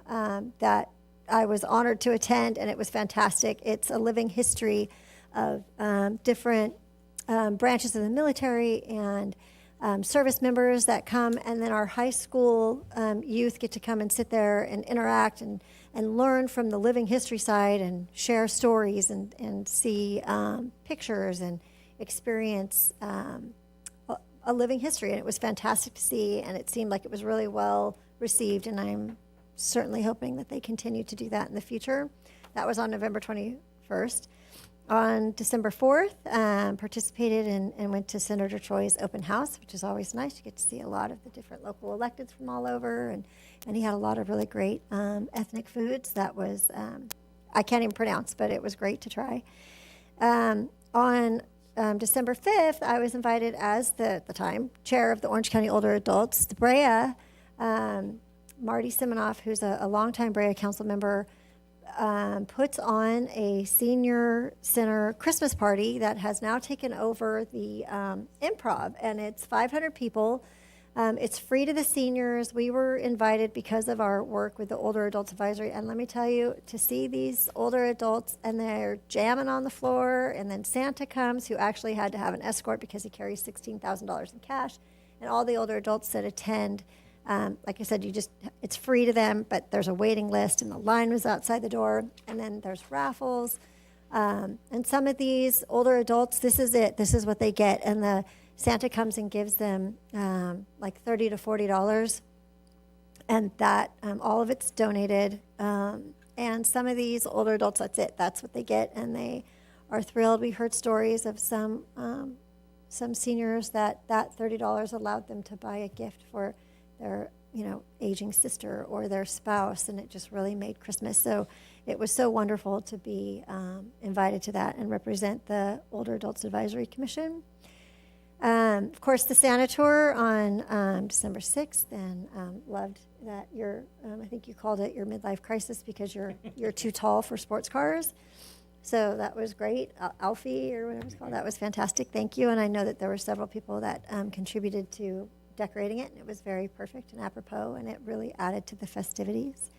that I was honored to attend, and it was fantastic. It's a living history of different branches of the military and service members that come, and then our high school youth get to come and sit there and interact and learn from the living history side and share stories and see pictures and experience a living history. And it was fantastic to see, and it seemed like it was really well received, and I'm certainly hoping that they continue to do that in the future. That was on November 21st. On December 4th, participated and went to Senator Troy's open house, which is always nice. You get to see a lot of the different local electeds from all over, and he had a lot of really great ethnic foods. That was, I can't even pronounce, but it was great to try. On December 5th, I was invited as the time chair of the Orange County Older Adults. The Brea, Marty Siminoff, who's a longtime Brea council member, puts on a senior center Christmas party that has now taken over the Improv, and it's 500 people. It's free to the seniors. We were invited because of our work with the Older Adults Advisory, and let me tell you, to see these older adults and they're jamming on the floor, and then Santa comes, who actually had to have an escort because he carries $16,000 in cash, and all the older adults that attend, like I said, it's free to them, but there's a waiting list, and the line was outside the door, and then there's raffles. And some of these older adults, this is it. This is what they get, and the Santa comes and gives them like $30 to $40, and that all of it's donated. And some of these older adults, that's it. That's what they get, and they are thrilled. We heard stories of some seniors that $30 allowed them to buy a gift for their aging sister or their spouse, and it just really made Christmas. So it was so wonderful to be invited to that and represent the Older Adults Advisory Commission. Of course, the Santa Tour on December 6th, and loved that I think you called it your midlife crisis because you're too tall for sports cars. So that was great. Alfie, or whatever it's called, that was fantastic. Thank you. And I know that there were several people that contributed to decorating it, and it was very perfect and apropos, and it really added to the festivities.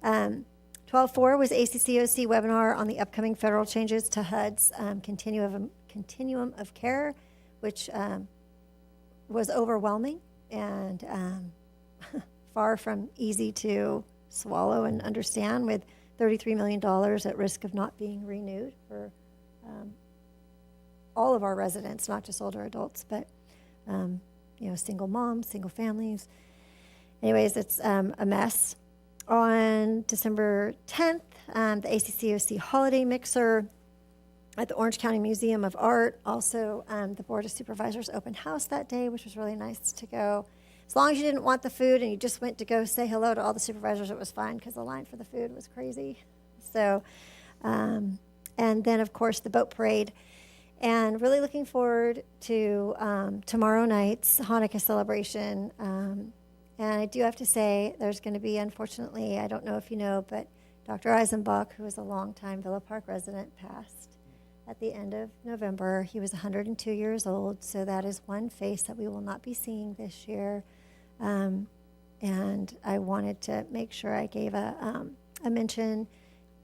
12/4 was ACCOC webinar on the upcoming federal changes to HUD's continuum of care, which was overwhelming and far from easy to swallow and understand, with $33 million at risk of not being renewed for all of our residents, not just older adults, but single moms, single families. Anyways, it's a mess. On December 10th, the ACCOC Holiday Mixer at the Orange County Museum of Art. Also, the Board of Supervisors open house that day, which was really nice to go. As long as you didn't want the food and you just went to go say hello to all the supervisors, it was fine, because the line for the food was crazy. So, and then, of course, the boat parade. And really looking forward to tomorrow night's Hanukkah celebration. And I do have to say, there's going to be, unfortunately, I don't know if you know, but Dr. Eisenbach, who is a longtime Villa Park resident, passed at the end of November. He was 102 years old, so that is one face that we will not be seeing this year. And I wanted to make sure I gave a mention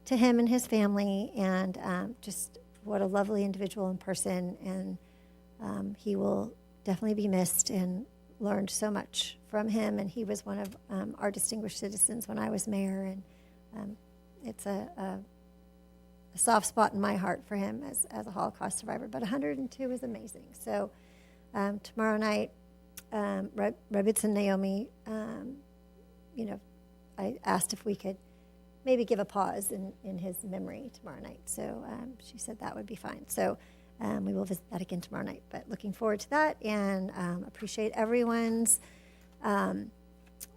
to him and his family, and just what a lovely individual in person. And he will definitely be missed, and learned so much from him. And he was one of our distinguished citizens when I was mayor, and it's a soft spot in my heart for him as a Holocaust survivor. But 102 is amazing. So tomorrow night, Rebitz and Naomi, I asked if we could maybe give a pause in his memory tomorrow night. So she said that would be fine. So we will visit that again tomorrow night. But looking forward to that, and appreciate everyone's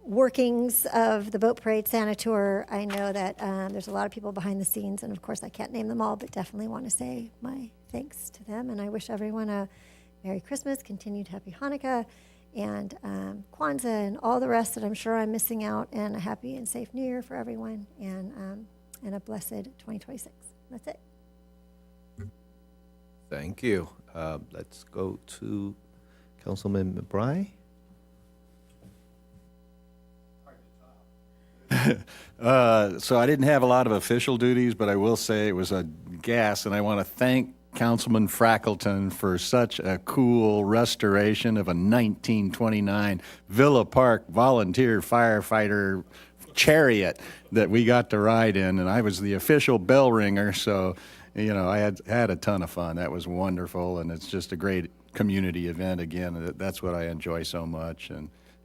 workings of the Boat Parade Santa Tour. I know that there's a lot of people behind the scenes, and of course I can't name them all, but definitely want to say my thanks to them. And I wish everyone a Merry Christmas, continued Happy Hanukkah, and Kwanzaa, and all the rest that I'm sure I'm missing out, and a happy and safe New Year for everyone, and a blessed 2026. That's it. Thank you. Let's go to Councilman McBride. So I didn't have a lot of official duties, but I will say it was a gas, and I want to thank Councilman Frackleton for such a cool restoration of a 1929 Villa Park volunteer firefighter chariot that we got to ride in, and I was the official bell ringer, so I had a ton of fun. That was wonderful, and it's just a great community event. Again, that's what I enjoy so much,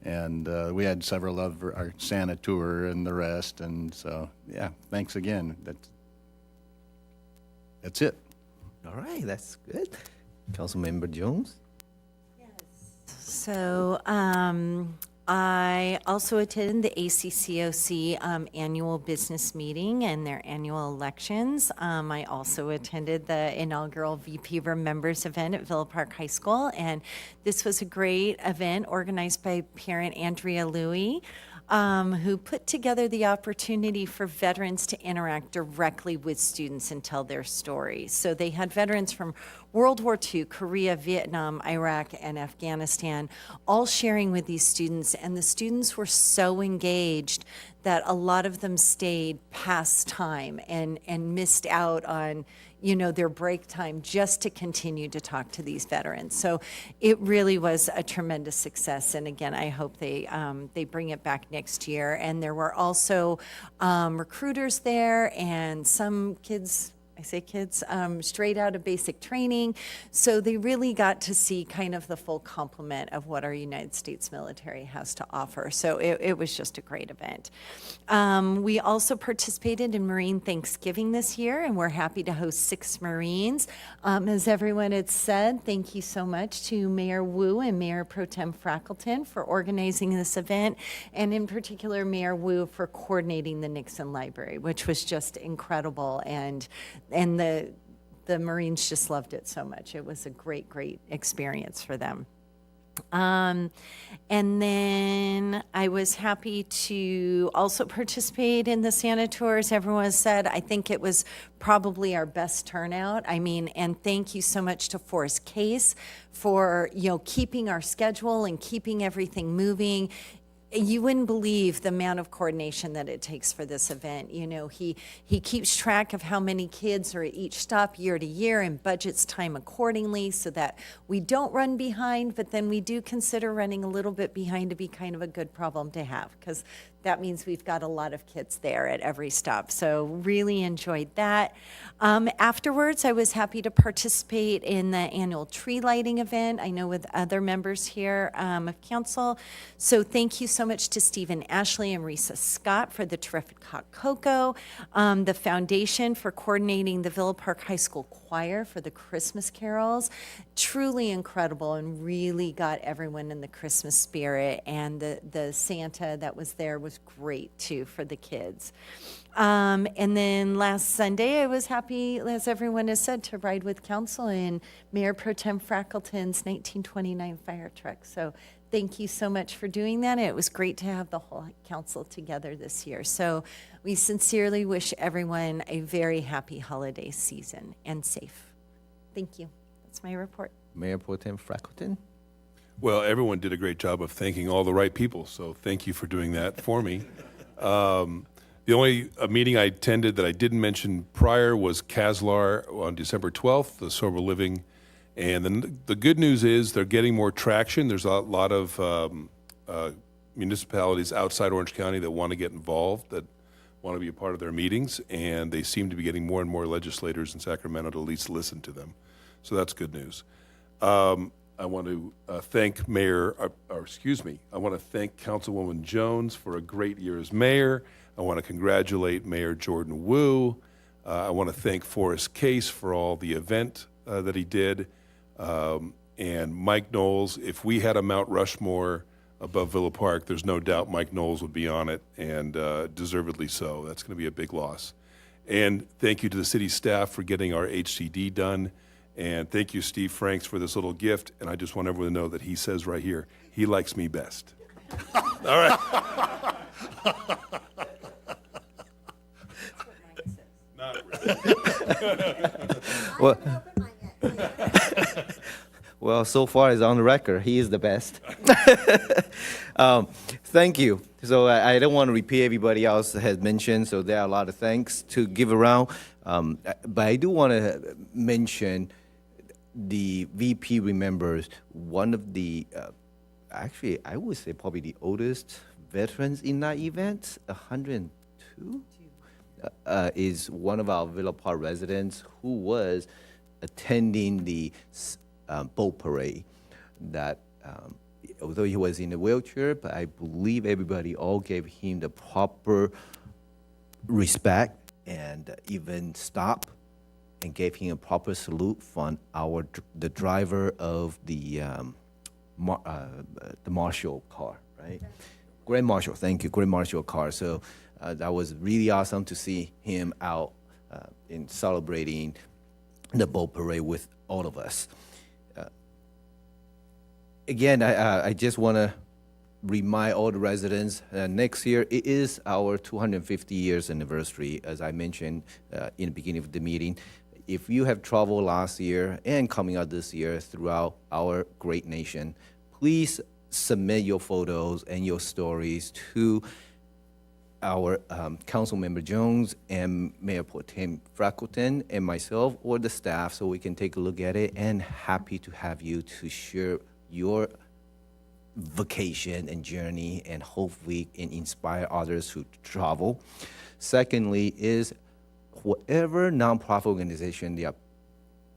and we had several of our Santa tour and the rest, and so yeah, thanks again. That's it. All right, that's good. Councilmember Jones. So I also attended the ACCOC annual business meeting and their annual elections. I also attended the inaugural VP Remembers event at Villa Park High School, and this was a great event organized by parent Andrea Louie. who put together the opportunity for veterans to interact directly with students and tell their stories. So they had veterans from World War II, Korea, Vietnam, Iraq, and Afghanistan, all sharing with these students. And the students were so engaged that a lot of them stayed past time and missed out on, you know, their break time just to continue to talk to these veterans. So it really was a tremendous success. And again, I hope they bring it back next year. And there were also recruiters there and some kids, I say kids, straight out of basic training. So they really got to see kind of the full complement of what our United States military has to offer. So it was just a great event. We also participated in Marine Thanksgiving this year, and we're happy to host 6 Marines. As everyone had said, thank you so much to Mayor Wu and Mayor Pro Tem Frackleton for organizing this event, and in particular, Mayor Wu for coordinating the Nixon Library, which was just incredible. And the Marines just loved it so much. It was a great, great experience for them. And then I was happy to also participate in the Santa Tours. Everyone said, I think it was probably our best turnout. I mean, and thank you so much to Forrest Case for, you know, keeping our schedule and keeping everything moving. You wouldn't believe the amount of coordination that it takes for this event. You know, he keeps track of how many kids are at each stop year to year and budgets time accordingly so that we don't run behind, but then we do consider running a little bit behind to be kind of a good problem to have, because that means we've got a lot of kids there at every stop. So really enjoyed that. Afterwards, I was happy to participate in the annual tree lighting event, I know with other members here of council. So thank you so much to Stephen Ashley and Risa Scott for the terrific hot cocoa, the foundation for coordinating the Villa Park High School Choir for the Christmas carols. Truly incredible and really got everyone in the Christmas spirit. And the Santa that was there was great too for the kids. And then last Sunday, I was happy, as everyone has said, to ride with council in Mayor Pro Tem Frackleton's 1929 fire truck. So thank you so much for doing that. It was great to have the whole council together this year. So we sincerely wish everyone a very happy holiday season and safe. Thank you. That's my report. Mayor Pro Tem Frackleton. Well, everyone did a great job of thanking all the right people, so thank you for doing that for me. The only meeting I attended that I didn't mention prior was CASLAR on December 12th, the Sober Living. And the good news is they're getting more traction. There's a lot of municipalities outside Orange County that want to get involved, that want to be a part of their meetings, and they seem to be getting more and more legislators in Sacramento to at least listen to them. So that's good news. I want to thank I want to thank Councilwoman Jones for a great year as mayor. I want to congratulate Mayor Jordan Wu. I want to thank Forrest Case for all the event that he did. And Mike Knowles, if we had a Mount Rushmore above Villa Park, there's no doubt Mike Knowles would be on it, and deservedly so. That's going to be a big loss. And thank you to the city staff for getting our HCD done. And thank you, Steve Franks, for this little gift. And I just want everyone to know that he says right here, he likes me best. All right. Not really. Well, so far it's on the record. He is the best. Thank you. So I don't want to repeat everybody else has mentioned, so there are a lot of thanks to give around. But I do want to mention the VP remembers one of the, actually, I would say probably the oldest veterans in that event, 102, is one of our Villa Park residents who was attending the boat parade. That although he was in a wheelchair, but I believe everybody all gave him the proper respect and even stopped and gave him a proper salute from the driver of the Marshall car, right? Grand Marshall, thank you, Grand Marshall car. So that was really awesome to see him out in celebrating the boat parade with all of us. Again, I just want to remind all the residents, next year it is our 250 years anniversary, as I mentioned in the beginning of the meeting. If you have traveled last year and coming out this year throughout our great nation, please submit your photos and your stories to our Councilmember Jones and Mayor Pro Tem Frackleton and myself or the staff so we can take a look at it, and happy to have you to share your vacation and journey and hopefully inspire others to travel. Secondly is whatever nonprofit organization they are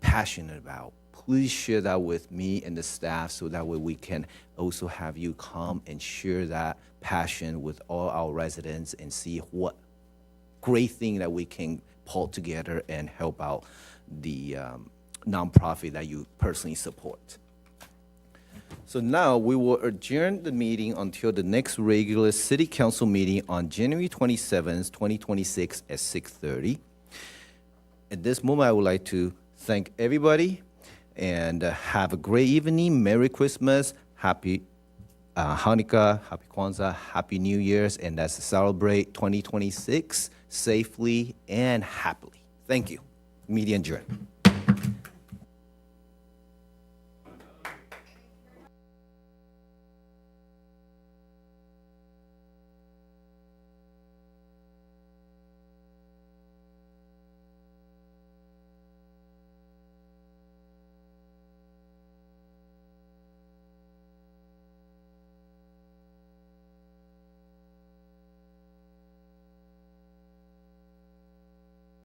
passionate about, please share that with me and the staff so that way we can also have you come and share that passion with all our residents and see what great thing that we can pull together and help out the nonprofit that you personally support. So now we will adjourn the meeting until the next regular city council meeting on January 27th, 2026 at 6:30. At this moment, I would like to thank everybody and have a great evening. Merry Christmas, Happy Hanukkah, Happy Kwanzaa, Happy New Year's, and let's celebrate 2026 safely and happily. Thank you. Meeting adjourned.